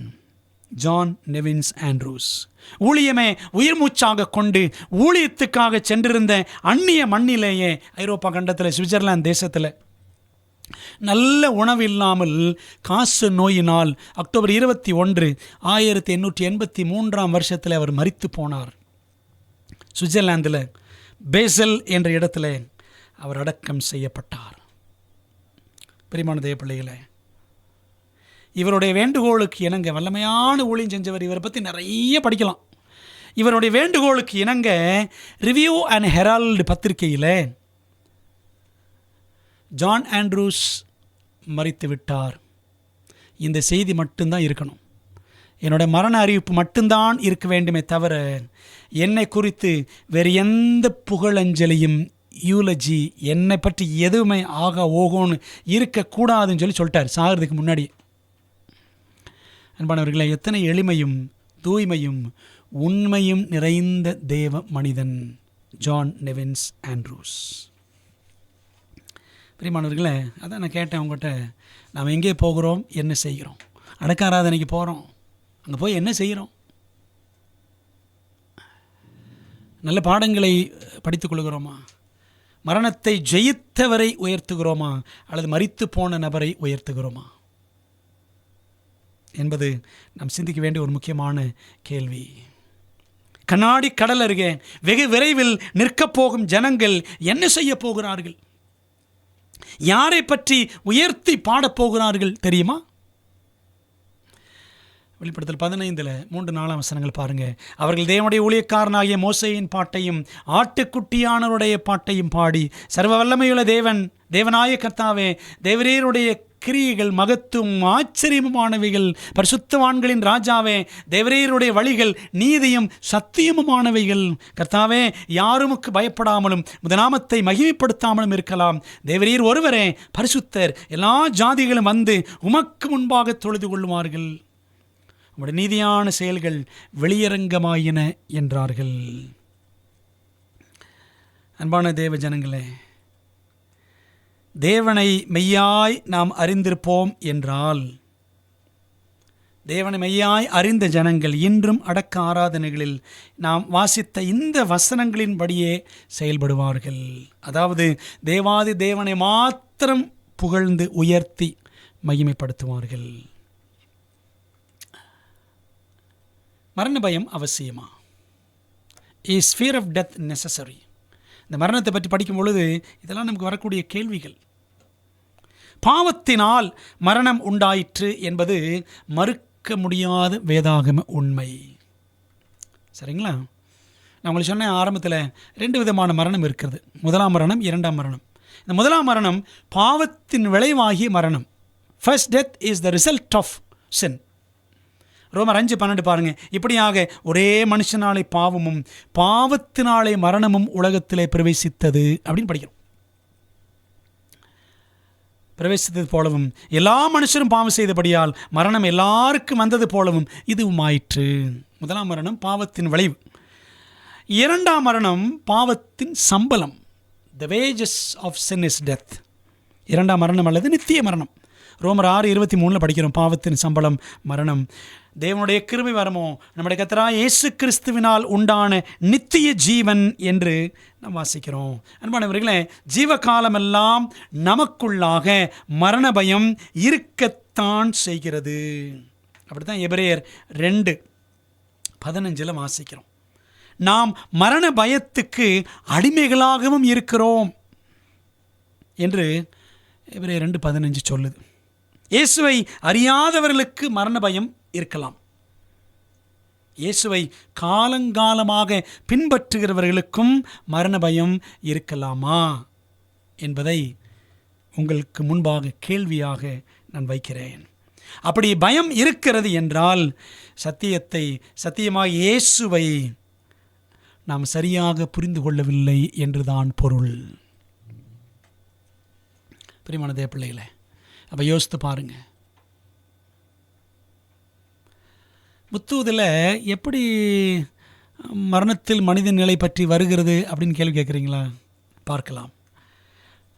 S1: ஜான் நெவின்ஸ் ஆண்ட்ரூஸ். ஊழியமே உயிர் மூச்சாக கொண்டு ஊழியத்துக்காக சென்றிருந்த அந்நிய மண்ணிலேயே, ஐரோப்பா கண்டத்தில் சுவிட்சர்லாந்து தேசத்தில் நல்ல உணவு இல்லாமல் காசு நோயினால் அக்டோபர் 21 1883 வருஷத்தில் அவர் மரித்து போனார். சுவிட்சர்லாந்தில் பேசல் என்ற இடத்துல அவர் அடக்கம் செய்யப்பட்டார். பிரியமான தேவ பிள்ளைகளே, இவருடைய வேண்டுகோளுக்கு இணங்க வல்லமையான ஊழியம் செஞ்சவர். இவரை பற்றி நிறைய படிக்கலாம். இவருடைய வேண்டுகோளுக்கு இணங்க ரிவ்யூ அண்ட் ஹெரால்டு பத்திரிகையில் ஜான் ஆண்ட்ரூஸ் மரித்து விட்டார், இந்த செய்தி மட்டும்தான் இருக்கணும், என்னோட மரண அறிவிப்பு மட்டும்தான் இருக்க வேண்டுமே தவிர என்னை குறித்து வேறு எந்த புகழஞ்சலியும் யூலஜி என்னை பற்றி எதுவுமே ஆகா ஓகோன்னு இருக்கக்கூடாதுன்னு சொல்லிட்டார் சாகிறதுக்கு முன்னாடி. அன்பானவர்களை, எத்தனை எளிமையும் தூய்மையும் உண்மையும் நிறைந்த தேவ மனிதன் ஜான் நெவின்ஸ் ஆண்ட்ரூஸ். பிரியமானவர்களே, அதான் நான் கேட்டேன் உங்கள்கிட்ட, நாம் எங்கே போகிறோம், என்ன செய்கிறோம்? அடக்க ஆராதனைக்கு போகிறோம், அங்கே போய் என்ன செய்கிறோம்? நல்ல பாடங்களை படித்துக் கொள்கிறோமா? மரணத்தை ஜெயித்தவரை உயர்த்துகிறோமா அல்லது மரித்து போன நபரை உயர்த்துகிறோமா என்பது நாம் சிந்திக்க வேண்டிய ஒரு முக்கியமான கேள்வி. கண்ணாடி கடல் அருகே வெகு விரைவில் நிற்கப் போகும் ஜனங்கள் என்ன செய்ய போகிறார்கள்? யாரை பற்றி உயர்த்தி பாடப்போகிறார்கள் தெரியுமா? வெளிப்படுத்தல் 15 3-4 வசனங்கள் பாருங்க. அவர்கள் தேவனுடைய ஊழியக்காரனாகிய மோசேயின் பாட்டையும் ஆட்டுக்குட்டியானவருடைய பாட்டையும் பாடி, சர்வ வல்லமையுள்ள தேவனாய கர்த்தாவே, தேவரீருடைய கிரியைகள் மகத்துவம் ஆச்சரியமானவைகள், பரிசுத்தவான்களின் ராஜாவே, தேவரீருடைய வழிகள் நீதியும் சத்தியமுமானவைகள். கர்த்தாவே, யாருமுக்கு பயப்படாமலும் முதநாமத்தை மகிமைப்படுத்தாமலும் இருக்கலாம். தேவரீர் ஒருவரே பரிசுத்தர், எல்லா ஜாதிகளும் வந்து உமக்கு முன்பாக தொழுது கொள்ளுவார்கள். உம்முடைய நீதியான செயல்கள் வெளியரங்கமாயின என்றார்கள். அன்பான தேவ ஜனங்களே, தேவனை மெய்யாய் நாம் அறிந்திருப்போம் என்றால், தேவனை மெய்யாய் அறிந்த ஜனங்கள் இன்றும் அடக்க ஆராதனைகளில் நாம் வாசித்த இந்த வசனங்களின்படியே செயல்படுவார்கள். அதாவது தேவாதி தேவனை மாத்திரம் புகழ்ந்து உயர்த்தி மகிமைப்படுத்துவார்கள். மரண பயம் அவசியமா? Is fear of death necessary? இந்த மரணத்தை பற்றி படிக்கும் பொழுது இதெல்லாம் நமக்கு வரக்கூடிய கேள்விகள். பாவத்தினால் மரணம் உண்டாயிற்று என்பது மறுக்க முடியாத வேதாகம உண்மை. சரிங்களா? நான் உங்களுக்கு சொன்ன ஆரம்பத்தில் 2 விதமான மரணம் இருக்கிறது. முதலாம் மரணம், 2ஆம் மரணம். இந்த முதலாம் மரணம் பாவத்தின் விளைவாகிய மரணம். First death is the result of sin. ரோமர் 5:12 பாருங்க. இப்படியாக ஒரே மனுஷனாலே பாவமும் பாவத்தினாலே மரணமும் உலகத்திலே பிரவேசித்தது அப்படின்னு படிக்கிறோம். பிரவேசித்தது போலவும் எல்லா மனுஷரும் பாவம் செய்தபடியால் மரணம் எல்லாருக்கும் வந்தது போலவும் இதுவும் ஆயிற்று. முதலாம் மரணம் பாவத்தின் விளைவு. 2ஆம் மரணம் பாவத்தின் சம்பளம். The wages of sin is death. 2ஆம் மரணம் அல்லது நித்திய மரணம். ரோமர் 6:23 படிக்கிறோம். பாவத்தின் சம்பளம் மரணம், தேவனுடைய கிருபை வரமோ நம்முடைய கர்த்தராகிய இயேசு கிறிஸ்துவினால் உண்டான நித்திய ஜீவன் என்று நாம் வாசிக்கிறோம். அன்பானவர்களே, ஜீவகாலமெல்லாம் நமக்குள்ளாக மரண பயம் இருக்கத்தான் செய்கிறது. அப்படித்தான் எபிரேயர் 2:15 வாசிக்கிறோம். நாம் மரண பயத்துக்கு அடிமைகளாகவும் இருக்கிறோம் என்று எபிரேயர் 2:15 சொல்லுது. இயேசுவை அறியாதவர்களுக்கு மரண பயம் இருக்கலாம். இயேசுவை காலங்காலமாக பின்பற்றுகிறவர்களுக்கும் மரண பயம் இருக்கலாமா என்பதை உங்களுக்கு முன்பாக கேள்வியாக நான் வைக்கிறேன். அப்படி பயம் இருக்கிறது என்றால் சத்தியமாக இயேசுவை நாம் சரியாக புரிந்து கொள்ளவில்லை என்றுதான் பொருள். பிரியமான தேவ பிள்ளைகளே, அப்போ யோசித்து பாருங்க. முத்தூதில் எப்படி மரணத்தில் மனித நிலை பற்றி வருகிறது அப்படின்னு கேள்வி கேட்குறீங்களா? பார்க்கலாம்.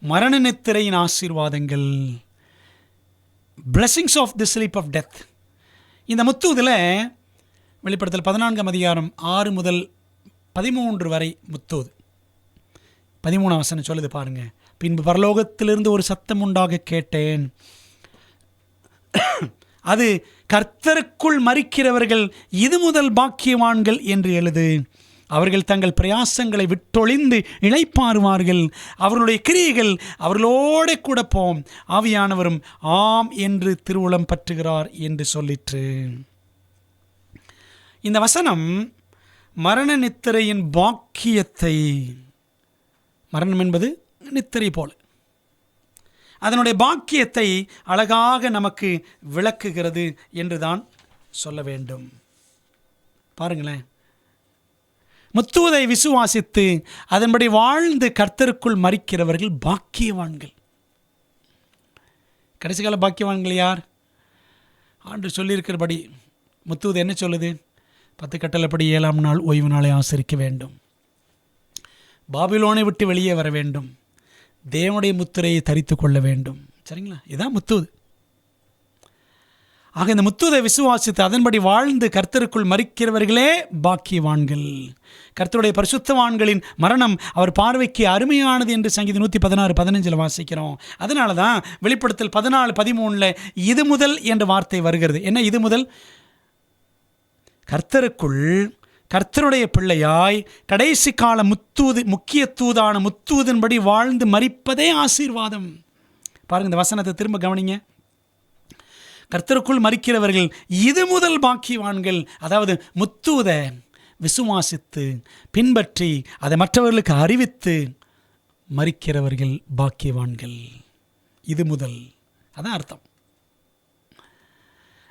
S1: மரண நித்திரையின் ஆசீர்வாதங்கள், blessings of the sleep of death. இந்த முத்தூதில் வெளிப்படுத்தல் 14ஆம் அதிகாரம் 6 முதல் 13 வரை முத்தூது. 13ஆம் வசனம் சொல்லுது பாருங்க. பின்பு பரலோகத்திலிருந்து ஒரு சத்தம் உண்டாக கேட்டேன். அது கர்த்தருக்குள் மரிக்கிறவர்கள் இது முதல் பாக்கியவான்கள் என்று எழுது. அவர்கள் தங்கள் பிரயாசங்களை விட்டொழிந்து இளைப்பாறுவார்கள். அவர்களுடைய கிரியைகள் அவர்களோட கூட போம். ஆவியானவரும் ஆம் என்று திருவுளம் பற்றுகிறார் என்று சொல்லிற்று. இந்த வசனம் மரண நித்திரையின் பாக்கியத்தை, மரணம் என்பது நித்திரை போல, அதனுடைய பாக்கியத்தை அழகாக நமக்கு விளக்குகிறது என்றுதான் சொல்ல வேண்டும். பாருங்களேன், முத்தூதை விசுவாசித்து அதன்படி வாழ்ந்து கர்த்தருக்குள் மரிக்கிறவர்கள் பாக்கியவான்கள். கடைசி கால பாக்கியவான்கள் யார்? ஆண்டு சொல்லியிருக்கிறபடி முத்தூது என்ன சொல்லுது? 10 கட்டளைப்படி 7ஆம் நாள் ஓய்வு நாளை ஆசரிக்க வேண்டும், பாபிலோனை விட்டு வெளியே வர வேண்டும், தேவனுடைய முத்திரையை தரித்து கொள்ள வேண்டும். சரிங்களா? இதுதான் முத்தூது. ஆக இந்த முத்துதை விசுவாசித்து அதன்படி வாழ்ந்து கர்த்தருக்குள் மரிக்கிறவர்களே பாக்கியவான்கள். கர்த்தருடைய பரிசுத்தவான்களின் மரணம் அவர் பார்வைக்கு அருமையானது என்று சங்கீதம் 116:15 வாசிக்கிறோம். அதனால தான் வெளிப்படுத்தல் 14:13 இது முதல் என்ற வார்த்தை வருகிறது. என்ன இது முதல்? கர்த்தருக்குள் கர்த்தருடைய பிள்ளையாய் கடைசி கால முக்கிய தூதான முத்தூதின்படி வாழ்ந்து மரிப்பதே ஆசீர்வாதம். பாருங்க, இந்த வசனத்தை திரும்ப கவனிங்க. கர்த்தருக்குள் மரிக்கிறவர்கள் இது முதல் பாக்கியவான்கள். அதாவது முத்தூத விசுவாசித்து பின்பற்றி அதை மற்றவர்களுக்கு அறிவித்து மரிக்கிறவர்கள் பாக்கியவான்கள். இது முதல், அதான் அர்த்தம்.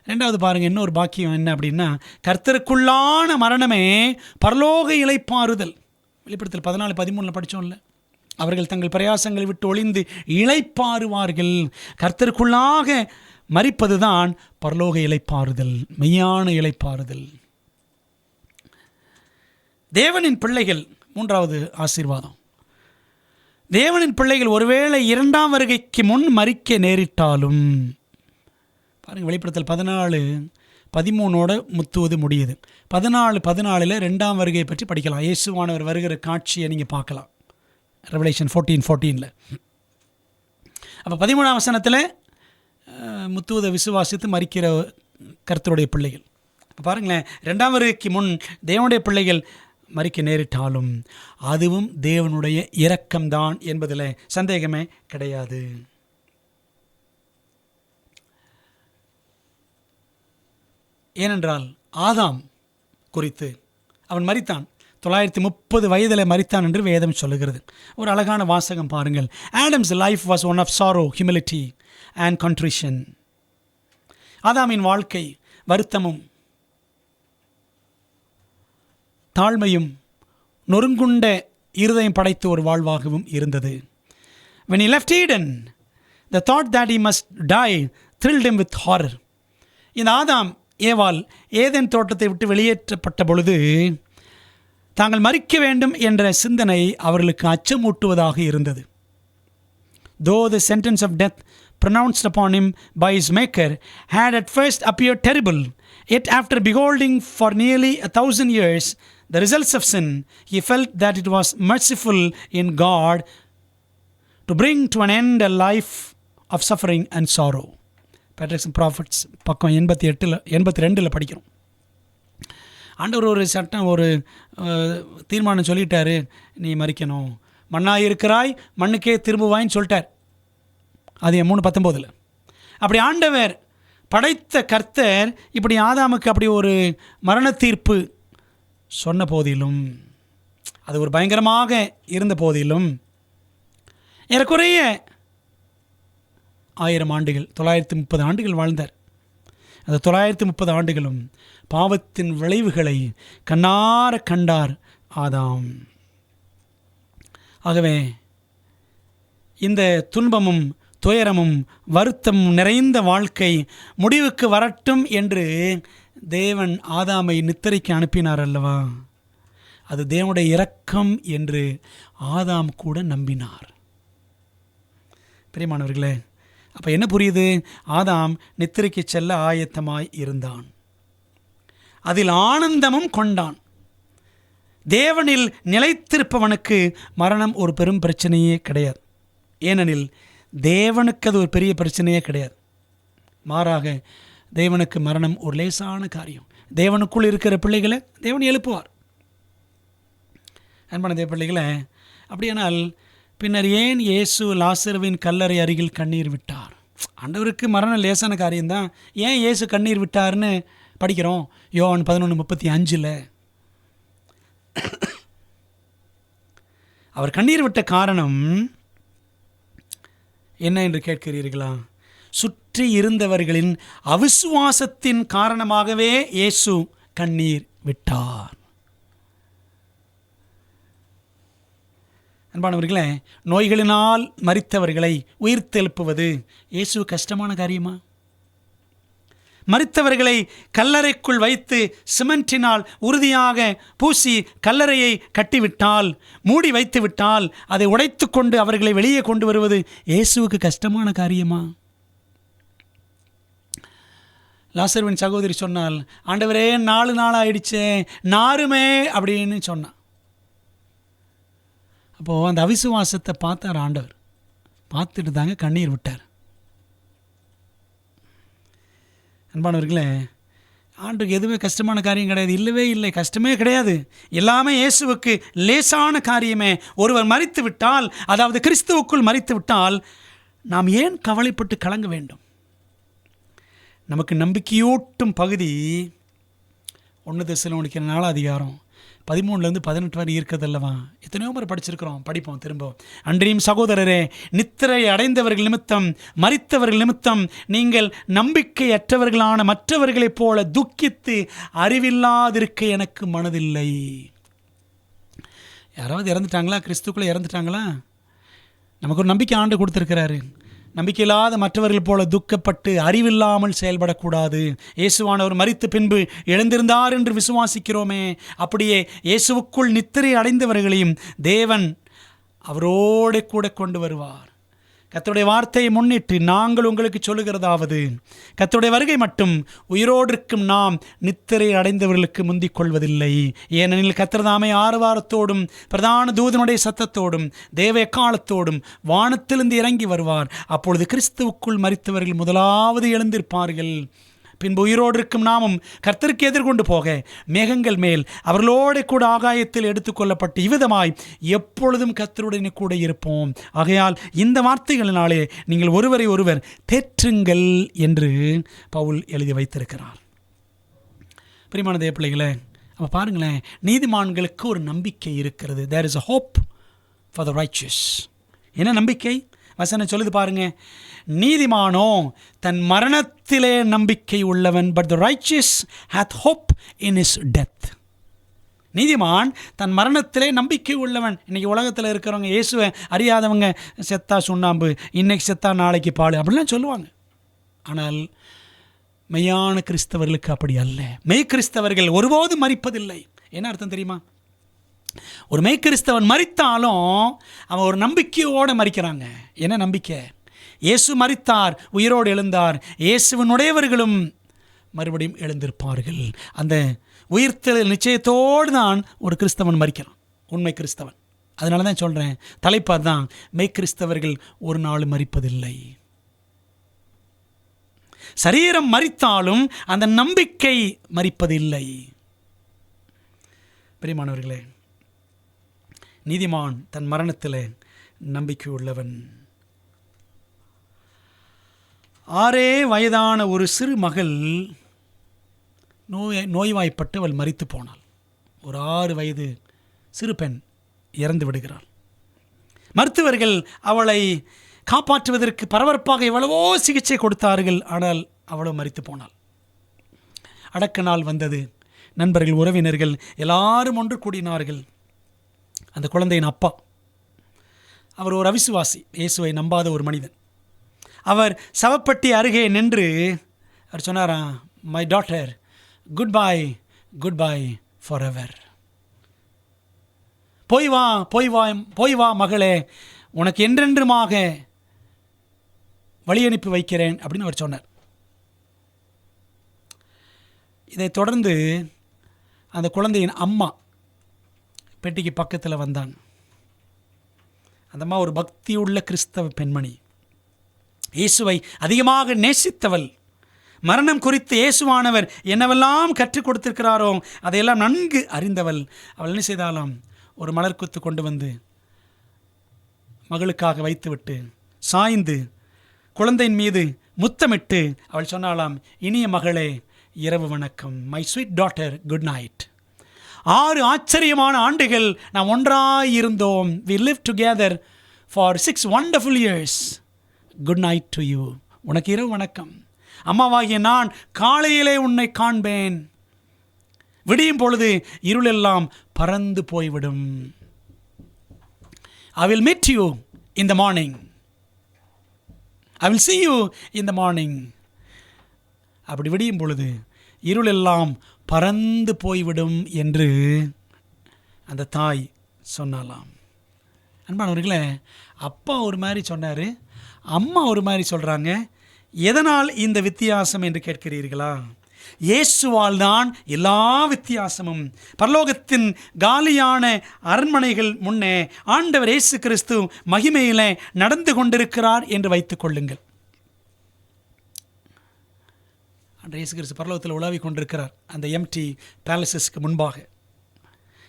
S1: ரெண்டாவது பாருங்கள், இன்னொரு பாக்கியம் என்ன அப்படின்னா, கர்த்தருக்குள்ளான மரணமே பரலோக இளைப்பாறுதல். வெளிப்படுத்தல் 14:13 படித்தோம்ல, அவர்கள் தங்கள் பிரயாசங்களை விட்டு ஒளிந்து இளைப்பாறுவார்கள். கர்த்தருக்குள்ளாக மரிப்பது தான் பரலோக இளைப்பாறுதல், மெய்யான இளைப்பாறுதல். தேவனின் பிள்ளைகள், மூன்றாவது ஆசீர்வாதம், தேவனின் பிள்ளைகள் ஒருவேளை இரண்டாம் வருகைக்கு முன் மரிக்க நேரிட்டாலும், பாருங்கள் வெளிப்படுத்தல் 14:13 முத்துவது முடியுது. 14:14 ரெண்டாம் வருகையை பற்றி படிக்கலாம். இயேசுவானவர் வருகிற காட்சியை நீங்கள் பார்க்கலாம் ரெவலேஷன் 14:14. அப்போ 13ஆம் வசனத்தில் முத்துவதை விசுவாசித்து மரிக்கிற கர்த்தருடைய பிள்ளைகள். இப்போ பாருங்களேன், ரெண்டாம் வருகைக்கு முன் தேவனுடைய பிள்ளைகள் மரிக்க நேரிட்டாலும் அதுவும் தேவனுடைய இரக்கம்தான் என்பதில் சந்தேகமே கிடையாது. ஏனென்றால் ஆதாம் குறித்து அவன் மரித்தான், 930 வயதில் மரித்தான் என்று வேதம் சொல்லுகிறது. ஒரு அழகான வாசகம் பாருங்கள். Adam's life was one of sorrow, humility and contrition. ஆதாமின் வாழ்க்கை வருத்தமும் தாழ்மையும் நொறுங்குண்ட இருதயம் படைத்த ஒரு வாழ்வாகவும் இருந்தது. When he left Eden, the thought that he must die thrilled him with horror. இந்த ஆதாம் ஏவாள் ஏதேன் தோட்டத்தை விட்டு வெளியேற்றப்பட்ட பொழுது தாங்கள் மரிக்க வேண்டும் என்ற சிந்தனை அவர்களுக்கு அச்சமூட்டுவதாக இருந்தது. Though the sentence of death pronounced upon him by his maker had at first appeared terrible, yet after beholding for nearly 1,000 years the results of sin, he felt that it was merciful in God to bring to an end a life of suffering and sorrow. Patriarchs and Prophets பக்கம் 82 படிக்கிறோம். ஆண்டவர் ஒரு சட்டம், ஒரு தீர்மானம் சொல்லிட்டாரு, நீ மரிக்கணும், மண்ணாக இருக்கிறாய் மண்ணுக்கே திரும்புவாயின்னு சொல்லிட்டார். அது 3:19. அப்படி ஆண்டவர் படைத்த கர்த்தர் இப்படி ஆதாமுக்கு அப்படி ஒரு மரண தீர்ப்பு சொன்ன போதிலும், அது ஒரு பயங்கரமாக இருந்த போதிலும், ஏறக்குறைய 1000 ஆண்டுகள் 930 ஆண்டுகள் வாழ்ந்தார். அந்த 930 ஆண்டுகளும் பாவத்தின் விளைவுகளை கண்ணார கண்டார் ஆதாம். ஆகவே இந்த துன்பமும் துயரமும் வருத்தமும் நிறைந்த வாழ்க்கை முடிவுக்கு வரட்டும் என்று தேவன் ஆதாமை நித்திரைக்கு அனுப்பினார் அல்லவா? அது தேவனுடைய இரக்கம் என்று ஆதாம் கூட நம்பினார். பிரியமானவர்களே, அப்போ என்ன புரியுது? ஆதாம் நித்திரைக்கு செல்ல ஆயத்தமாய் இருந்தான், அதில் ஆனந்தமும் கொண்டான். தேவனில் நிலைத்திருப்பவனுக்கு மரணம் ஒரு பெரும் பிரச்சனையே கிடையாது. ஏனெனில் தேவனுக்கு அது ஒரு பெரிய பிரச்சனையே கிடையாது. மாறாக தேவனுக்கு மரணம் ஒரு லேசான காரியம். தேவனுக்குள் இருக்கிற பிள்ளைகளை தேவன் எழுப்புவார். அன்பான தேவ பிள்ளைகளை, அப்படியானால் பின்னர் ஏன் இயேசு லாசருவின் கல்லறை அருகில் கண்ணீர் விட்டார்? ஆண்டவருக்கு மரணம் லேசான காரியம்தான், ஏன் இயேசு கண்ணீர் விட்டார்னு படிக்கிறோம் யோவான் 11:35. அவர் கண்ணீர் விட்ட காரணம் என்ன என்று கேட்கிறீர்களா? சுற்றி இருந்தவர்களின் அவிசுவாசத்தின் காரணமாகவே இயேசு கண்ணீர் விட்டார். அன்பானவர்களே, நோய்களினால் மரித்தவர்களை உயிர்த்தெழுப்புவது இயேசு கஷ்டமான காரியமா? மரித்தவர்களை கல்லறைக்குள் வைத்து சிமெண்டினால் உறுதியாக பூசி கல்லறையை கட்டிவிட்டால், மூடி வைத்து விட்டால், அதை உடைத்து கொண்டு அவர்களை வெளியே கொண்டு வருவது இயேசுவுக்கு கஷ்டமான காரியமா? லாசருவின் சகோதரி சொன்னால், ஆண்டவரே 4 நாள் ஆயிடுச்சே, நாருமே அப்படின்னு சொன்னான். அப்போது அந்த அவிசுவாசத்தை பார்த்தார் ஆண்டவர். பார்த்துட்டு தாங்க கண்ணீர் விட்டார். அன்பானவர்களே, ஆண்டுக்கு எதுவுமே கஷ்டமான காரியம் கிடையாது. இல்லவே இல்லை, கஷ்டமே கிடையாது. எல்லாமே இயேசுவுக்கு லேசான காரியமே. ஒருவர் மரித்து விட்டால், அதாவது கிறிஸ்துவுக்குள் மரித்து விட்டால், நாம் ஏன் கவலைப்பட்டு கலங்க வேண்டும்? நமக்கு நம்பிக்கையூட்டும் பகுதி 1 தெசலோனிக்கர் 4 13-18 வரை இருக்கிறதல்லவா? எத்தனையோ முறை படிச்சிருக்கிறோம், படிப்போம் திரும்பவும். அன்றியும் சகோதரரே, நித்திரை அடைந்தவர்கள் நிமித்தம், மரித்தவர்கள் நிமித்தம் நீங்கள் நம்பிக்கையற்றவர்களான மற்றவர்களைப் போல துக்கித்து அறிவில்லாதிருக்க எனக்கு மனதில்லை. யாராவது இறந்துட்டாங்களா? கிறிஸ்துக்குள்ளே இறந்துட்டாங்களா? நமக்கு ஒரு நம்பிக்கை ஆண்டு கொடுத்துருக்கிறாரு. நம்பிக்கையில்லாத மற்றவர்கள் போல துக்கப்பட்டு அறிவில்லாமல் செயல்படக்கூடாது. இயேசுவானவர் மரித்த பின்பு எழுந்திருந்தார் என்று விசுவாசிக்கிறோமே, அப்படியே இயேசுவுக்குள் நித்திரை அடைந்தவர்களையும் தேவன் அவரோடு கூட கொண்டு வருவார். கர்த்தருடைய வார்த்தையை முன்னிட்டு நாங்கள் உங்களுக்கு சொல்லுகிறதாவது, கர்த்தருடைய வருகை மட்டும் உயிரோடு இருக்கும் நாம் நித்திரை அடைந்தவர்களுக்கு முந்திக் கொள்வதில்லை. ஏனெனில் கர்த்தர் தாமே ஆரவாரத்தோடும் பிரதான தூதனுடைய சத்தத்தோடும் தேவ எக்காலத்தோடும் வானத்திலிருந்து இறங்கி வருவார். அப்பொழுது கிறிஸ்துவுக்குள் மரித்தவர்கள் முதலாவது எழுந்திருப்பார்கள். பின்பு உயிரோடு இருக்கும் நாமும் கர்த்தருக்கு எதிர்கொண்டு போக மேகங்கள் மேல் அவர்களோடு கூட ஆகாயத்தில் எடுத்துக்கொள்ளப்பட்டு இவ்விதமாய் எப்பொழுதும் கர்த்தருடனே கூட இருப்போம். ஆகையால் இந்த வார்த்தைகளினாலே நீங்கள் ஒருவரை ஒருவர் தேற்றுங்கள் என்று பவுல் எழுதி வைத்திருக்கிறார். பிரியமான தேவ பிள்ளைகளே, அப்போ பாருங்களேன், நீதிமான்களுக்கு ஒரு நம்பிக்கை இருக்கிறது. There is a hope for the righteous. என்ன நம்பிக்கை? வசனம் சொல்லுது பாருங்க, நீதிமானோ தன் மரணத்திலே நம்பிக்கை உள்ளவன், but the righteous hath hope in his death. நீதிமான் தன் மரணத்திலே நம்பிக்கை உள்ளவன். இன்றைக்கி உலகத்தில் இருக்கிறவங்க, இயேசுவை அறியாதவங்க, செத்தா சுண்ணாம்பு, இன்னைக்கு செத்தா நாளைக்கு பால் அப்படிலாம் சொல்லுவாங்க. ஆனால் மெய்யான கிறிஸ்தவர்களுக்கு அப்படி அல்ல. மெய் கிறிஸ்தவர்கள் ஒருபோதும் மரிப்பதில்லை. என்ன அர்த்தம் தெரியுமா? ஒரு மெய்கிறிஸ்தவன் மரித்தாலும் அவன் ஒரு நம்பிக்கையோடு மரிக்கிறாங்க. என்ன நம்பிக்கை? இயேசு மரித்தார், உயிரோடு எழுந்தார், இயேசுவினுடையவர்களும் மறுபடியும் எழுந்திருப்பார்கள். அந்த உயிர்த்தெழுதல் நிச்சயத்தோடு தான் ஒரு கிறிஸ்தவன் மரிக்கிறான், உண்மை கிறிஸ்தவன். அதனால தான் சொல்கிறேன், தலைப்பு தான், மெய்கிறிஸ்தவர்கள் ஒரு நாள் மரிப்பதில்லை. சரீரம் மரித்தாலும் அந்த நம்பிக்கை மரிப்பதில்லை. பிரியமானவர்களே, நீதிமான் தன் மரணத்தில் நம்பிக்கை உள்ளவன். 6 வயதான ஒரு சிறு மகள் நோய்வாய்ப்பட்டு அவள் மரித்து போனாள். ஒரு 6 வயது சிறு பெண் இறந்து விடுகிறாள். மருத்துவர்கள் அவளை காப்பாற்றுவதற்கு பரபரப்பாக எவ்வளவோ சிகிச்சை கொடுத்தார்கள். ஆனால் அவளோ மரித்து போனாள். அடக்க நாள் வந்தது. நண்பர்கள், உறவினர்கள் எல்லாரும் ஒன்று கூடினார்கள். அந்த குழந்தையின் அப்பா, அவர் ஒரு அவிசுவாசி, இயேசுவை நம்பாத ஒரு மனிதன். அவர் சவப்பட்டி அருகே நின்று அவர் சொன்னாராம், my daughter, good bye for ever. போய் வா மகளே, உனக்கு என்றென்றுமாக வழி அனுப்பி வைக்கிறேன் அப்படின்னு அவர் சொன்னார். இதை தொடர்ந்து அந்த குழந்தையின் அம்மா பெட்டிக்கு பக்கத்தில் வந்தாங்க. அந்த அம்மா ஒரு பக்தியுள்ள கிறிஸ்தவ பெண்மணி, இயேசுவை அதிகமாக நேசித்தவள். மரணம் குறித்து இயேசுவானவர் என்னவெல்லாம் கற்றுக் கொடுத்திருக்கிறாரோ அதையெல்லாம் நன்கு அறிந்தவள். அவள் என்ன செய்தாலும் ஒரு மலர்க்குத்து கொண்டு வந்து மகளுக்காக வைத்துவிட்டு சாய்ந்து குழந்தையின் மீது முத்தமிட்டு அவள் சொன்னாலாம், இனிய மகளே, இரவு வணக்கம். My sweet daughter, good night. 6 ஆச்சரியமான ஆண்டுகள் நாம் ஒன்றாய் இருந்தோம். we lived together for 6 wonderful years. good night to you. உனக்கு இரவு வணக்கம். அம்மாவாகிய நான் காலையிலே உன்னை காண்பேன். விடியும் பொழுது இருளெல்லாம் பறந்து போய்விடும். I will meet you in the morning. I will see you in the morning. அப்படி விடியும் பொழுது இருளெல்லாம் பறந்து போய்விடும் என்று அந்த தாய் சொன்னாலாம். அன்பானவர்களே, அப்பா ஒரு மாதிரி சொன்னார், அம்மா ஒரு மாதிரி சொல்கிறாங்க. எதனால் இந்த வித்தியாசம் என்று கேட்கிறீர்களா? இயேசுவால் தான் எல்லா வித்தியாசமும். பரலோகத்தின் காலியான அரண்மனைகள் முன்னே ஆண்டவர் இயேசு கிறிஸ்து மகிமையிலே நடந்து கொண்டிருக்கிறார் என்று வைத்துக் கொள்ளுங்கள். ஆண்டவர் இயேசு கிறிஸ்து பரலோகத்தில் உலாவிக் கொண்டிருக்கிறார். அந்த எம்டி பேலசஸ்க்கு முன்பாக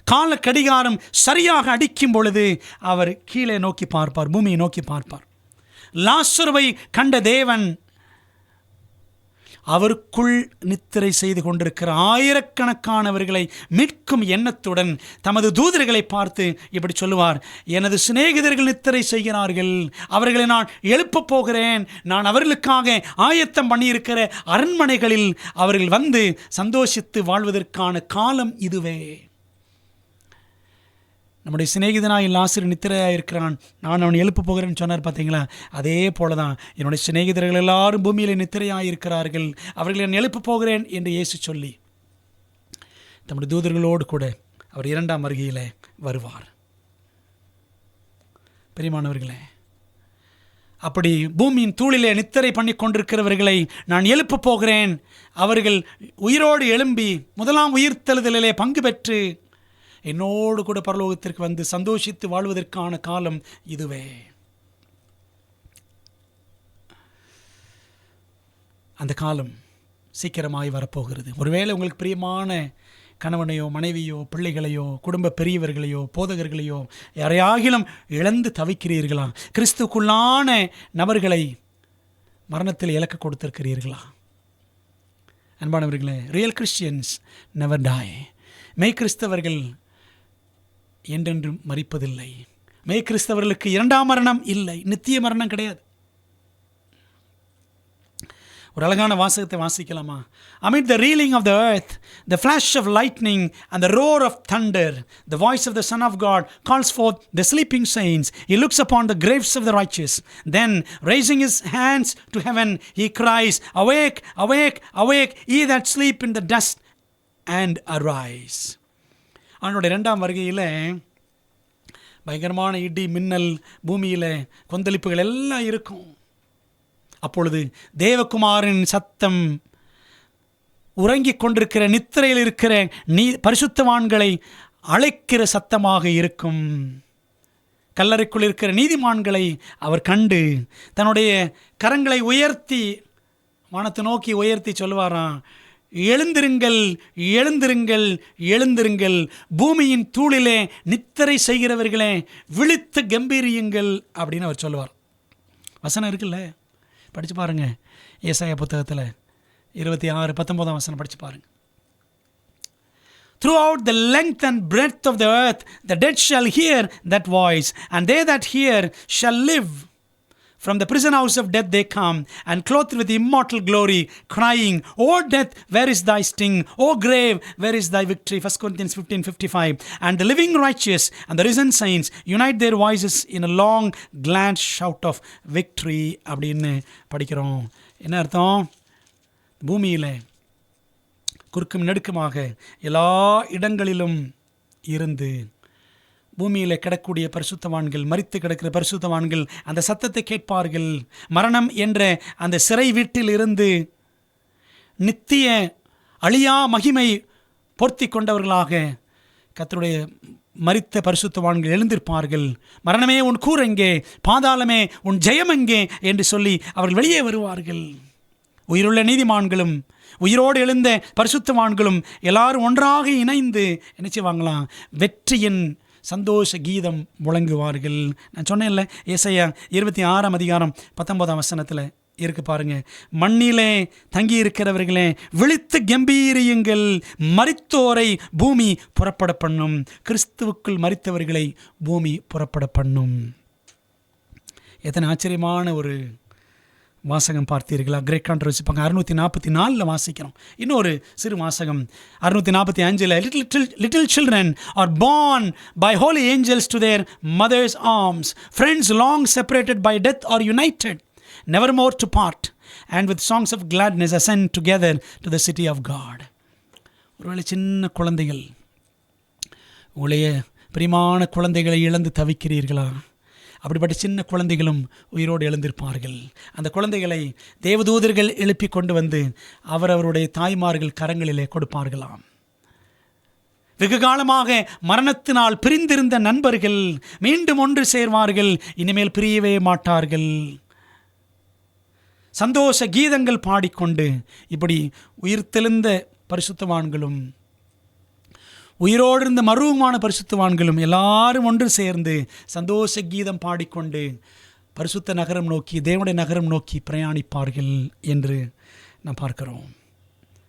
S1: கால கடிகாரம் சரியாக அடிக்கும் பொழுது அவர் கீழே நோக்கி பார்ப்பார், பூமியை நோக்கி பார்ப்பார். லாசருவை கண்ட தேவன் அவருக்குள் நித்திரை செய்து கொண்டிருக்கிற ஆயிரக்கணக்கானவர்களை மீட்கும் எண்ணத்துடன் தமது தூதர்களை பார்த்து இப்படி சொல்லுவார், எனது சிநேகிதர்கள் நித்திரை செய்கிறார்கள், அவர்களை நான் எழுப்பப் போகிறேன். நான் அவர்களுக்காக ஆயத்தம் பண்ணியிருக்கிற அரண்மனைகளில் அவர்கள் வந்து சந்தோஷித்து வாழ்வதற்கான காலம் இதுவே. நம்முடைய சிநேகிதனாய் லாசரு நித்திரையாக இருக்கிறான், நான் அவனை எழுப்ப போகிறேன்னு சொன்னார் பார்த்தீங்களா? அதே போல தான் என்னுடைய சிநேகிதர்கள் எல்லாரும் பூமியில் நித்திரையாக இருக்கிறார்கள், அவர்களை நான் எழுப்ப போகிறேன் என்று இயேசு சொல்லி தம்முடைய தூதர்களோடு கூட அவர் இரண்டாம் வருகையில் வருவார். பிரியமானவர்களே, அப்படி பூமியின் தூளிலே நித்திரை பண்ணி கொண்டிருக்கிறவர்களை நான் எழுப்ப போகிறேன். அவர்கள் உயிரோடு எழும்பி முதலாம் உயிர்த்தெழுதலிலே பங்கு பெற்று என்னோடு கூட பரலோகத்திற்கு வந்து சந்தோஷித்து வாழ்வதற்கான காலம் இதுவே. அந்த காலம் சீக்கிரமாய் வரப்போகிறது. ஒருவேளை உங்களுக்கு பிரியமான கணவனையோ மனைவியோ பிள்ளைகளையோ குடும்ப பெரியவர்களையோ போதகர்களையோ யாரையாகிலும் இழந்து தவிக்கிறீர்களா? கிறிஸ்துக்குள்ளான நபர்களை மரணத்தில் இலக்கு கொடுத்திருக்கிறீர்களா? அன்பானவர்களே, ரியல் கிறிஸ்டியன்ஸ் நெவர் டை. மெய் கிறிஸ்தவர்கள் என்றென்றும் மரிப்பதில்லை. மெய் கிறிஸ்தவர்களுக்கு இரண்டாம் மரணம் இல்லை, நித்திய மரணம் கிடையாது. ஒரு அழகான வாசகத்தை வாசிக்கலாமா? Amid the reeling of the earth, the flash of lightning and the roar of thunder, the voice of the Son of God calls forth the sleeping saints. He looks upon the graves of the righteous. Then, raising his hands to heaven, he cries, "Awake, awake, awake, ye that sleep in the dust, and arise." அவனுடைய இரண்டாம் வருகையில் பயங்கரமான இடி மின்னல், பூமியில் கொந்தளிப்புகள் எல்லாம் இருக்கும். அப்பொழுது தேவகுமாரின் சத்தம் உறங்கிக் கொண்டிருக்கிற நித்திரையில் இருக்கிற பரிசுத்தவான்களை அழைக்கிற சத்தமாக இருக்கும். கல்லறைக்குள் இருக்கிற நீதிமான்களை அவர் கண்டு தன்னுடைய கரங்களை உயர்த்தி வானத்தை நோக்கி உயர்த்தி சொல்லுவாராம், எழுந்திருங்கள், எழுந்திருங்கள், எழுந்திருங்கள், பூமியின் தூளிலே நித்திரை செய்கிறவர்களே விழித்து கம்பீரியுங்கள் அப்படின்னு அவர் சொல்லுவார். வசனம் இருக்குல்ல, படித்து பாருங்க. ஏசாயா புத்தகத்தில் 26:19 வசனம் படித்து பாருங்க. Throughout the length and breadth of the earth, the dead shall hear that voice, and they that hear shall live. From the prison house of death they come, and clothed with immortal glory, crying, O death, where is thy sting? O grave, where is thy victory? 1 Corinthians 15:55. And the living righteous and the risen saints unite their voices in a long, glad shout of victory. அப்படின்னு படிக்கிறோம். என்ன அர்த்தம்? பூமியில் குறுக்கும் நெடுக்குமாக எல்லா இடங்களிலும் இருந்து பூமியில் கிடக்கூடிய பரிசுத்தவான்கள், மரித்து கிடக்கிற பரிசுத்தவான்கள் அந்த சத்தத்தை கேட்பார்கள். மரணம் என்ற அந்த சிறை வீட்டில் இருந்து நித்திய அழியா மகிமை பொருத்தி கொண்டவர்களாக கர்த்தருடைய மரித்த பரிசுத்தவான்கள் எழுந்திருப்பார்கள். மரணமே உன் கூர் எங்கே, பாதாளமே உன் ஜெயம் எங்கே என்று சொல்லி அவர்கள் வெளியே வருவார்கள். உயிருள்ள நீதிமான்களும் உயிரோடு எழுந்த பரிசுத்தவான்களும் எல்லாரும் ஒன்றாக இணைந்து என்ன செய்வாங்களாம்? வெற்றியின் சந்தோஷ கீதம் முழங்குவார்கள். நான் சொன்னேன்ல, ஏசாயா 26:19 வசனத்தில் இருக்கு பாருங்க. மண்ணிலே தங்கி இருக்கிறவர்களே விழித்து கம்பீரியுங்கள், மரித்தோரை பூமி புறப்பட பண்ணும். கிறிஸ்துவுக்குள் மரித்தவர்களை பூமி புறப்பட பண்ணும். எத்தனை ஆச்சரியமான ஒரு வாசகம் பார்த்தீர்களா? கிரேட் கான்ட்ரவர்சி பக்கம் 644 வாசிக்கிறோம். இன்னொரு சிறு வாசகம் 645. Little children are born by holy angels to their mother's arms. Friends long separated by death are united, nevermore to part, and with songs of gladness ascend together to the city of God. ஒருவேளை சின்ன குழந்தைகள், உங்களுடைய பிரியமான குழந்தைகளை இழந்து தவிக்கிறீர்களா? அப்படிப்பட்ட சின்ன குழந்தைகளும் உயிரோடு எழுந்திருப்பார்கள். அந்த குழந்தைகளை தேவதூதர்கள் எழுப்பி கொண்டு வந்து அவரவருடைய தாய்மார்கள் கரங்களிலே கொடுப்பார்களாம். வெகு காலமாக மரணத்தினால் பிரிந்திருந்த நண்பர்கள் மீண்டும் ஒன்று சேர்வார்கள். இனிமேல் பிரியவே மாட்டார்கள். சந்தோஷ கீதங்கள் பாடிக்கொண்டு இப்படி உயிர்த்தெழுந்த பரிசுத்தவான்களும் உயிரோடு இருந்த மருவமான பரிசுத்தவான்களும் எல்லாரும் ஒன்று சேர்ந்து சந்தோஷ கீதம் பாடிக்கொண்டு பரிசுத்த நகரம் நோக்கி, தேவனுடைய நகரம் நோக்கி பிரயாணிப்பார்கள் என்று நாம் பார்க்கிறோம்.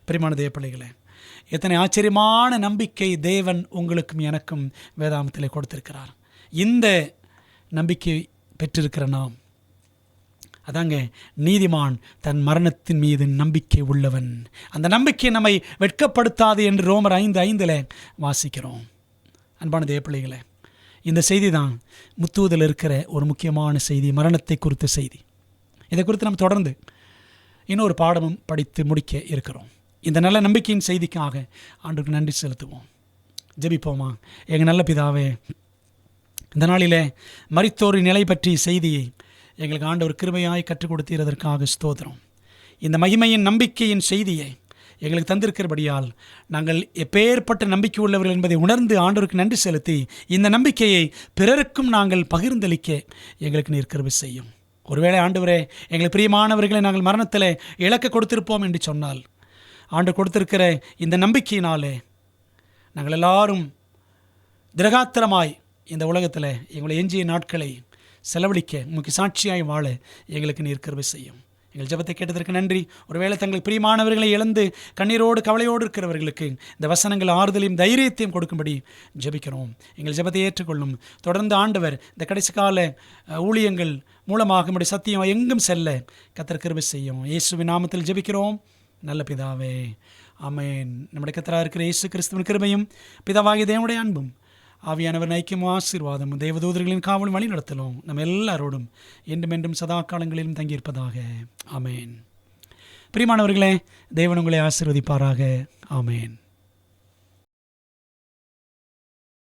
S1: பிரியமான தேவ பிள்ளைகளே, எத்தனை ஆச்சரியமான நம்பிக்கை தேவன் உங்களுக்கும் எனக்கும் வேதாகமத்திலே கொடுத்திருக்கிறார். இந்த நம்பிக்கை பெற்றிருக்கிற நாம், அதாங்க நீதிமான் தன் மரணத்தின் மீது நம்பிக்கை உள்ளவன், அந்த நம்பிக்கை நம்மை வெட்கப்படுத்தாது என்று ரோமர் 5:5 வாசிக்கிறோம். அன்பான தேவ பிள்ளைகளே, இந்த செய்தி தான் முத்துவதில் இருக்கிற ஒரு முக்கியமான செய்தி, மரணத்தை குறித்த செய்தி. இதை குறித்து நம்ம தொடர்ந்து இன்னொரு பாடமும் படித்து முடிக்க இருக்கிறோம். இந்த நல்ல நம்பிக்கையின் செய்திக்காக ஆண்டவருக்கு நன்றி செலுத்துவோம். ஜெபிப்போமா. எங்கள் நல்ல பிதாவே, இந்த நாளிலே மரித்தோரின் நிலை பற்றிய செய்தியை எங்களுக்கு ஆண்டவர் கிருபையாய் கற்றுக் கொடுத்ததற்காக ஸ்தோத்திரம். இந்த மகிமையின் நம்பிக்கையின் செய்தியை எங்களுக்கு தந்திருக்கிறபடியால் நாங்கள் எப்பேற்பட்ட நம்பிக்கை உள்ளவர்கள் என்பதை உணர்ந்து ஆண்டவருக்கு நன்றி செலுத்தி இந்த நம்பிக்கையை பிறருக்கும் நாங்கள் பகிர்ந்தளிக்க எங்களுக்கு நீர் கிருபை செய்யும். ஒருவேளை ஆண்டவரே, எங்களுக்கு பிரியமானவர்களை நாங்கள் மரணத்தில் இழக்க கொடுத்திருப்போம் என்று சொன்னால், ஆண்டவர் கொடுத்திருக்கிற இந்த நம்பிக்கையினாலே நாங்கள் எல்லாரும் திரகாத்திரமாய் இந்த உலகத்தில் எங்களை எஞ்சிய நாட்களை செலவழிக்க உமக்கு சாட்சியாய் வாழ எங்களுக்கு நீர் கிருபை செய்யும். எங்கள் ஜெபத்தை கேட்டதற்கு நன்றி. ஒருவேளை தங்களுக்கு பிரியமானவர்களை இழந்து கண்ணீரோடு கவலையோடு இருக்கிறவர்களுக்கு இந்த வசனங்கள் ஆறுதலையும் தைரியத்தையும் கொடுக்கும்படி ஜெபிக்கிறோம். எங்கள் ஜெபத்தை ஏற்றுக்கொள்ளும். தொடர்ந்து ஆண்டவர் இந்த கடைசி கால ஊழியங்கள் மூலமாக நம்முடைய சத்தியம் எங்கும் செல்ல கர்த்தர் கிருபை செய்யும். இயேசுவின் நாமத்தில் ஜெபிக்கிறோம் நல்ல பிதாவே, ஆமென். நம்முடைய கர்த்தராக இருக்கிற இயேசு கிறிஸ்துவின் கிருபையும் பிதாவாகிய தேவனுடைய அன்பும் ஆவியானவர் ஐக்கியமும் ஆசீர்வாதமும் தேவதூதர்களின் காவலும் வழி நடத்தலும் நம்ம எல்லாரோடும் என்றும் என்றும் சதா காலங்களிலும் தங்கியிருப்பதாக. ஆமேன். பிரியமானவர்களே, தேவன் உங்களை ஆசீர்வதிப்பாராக. ஆமேன்.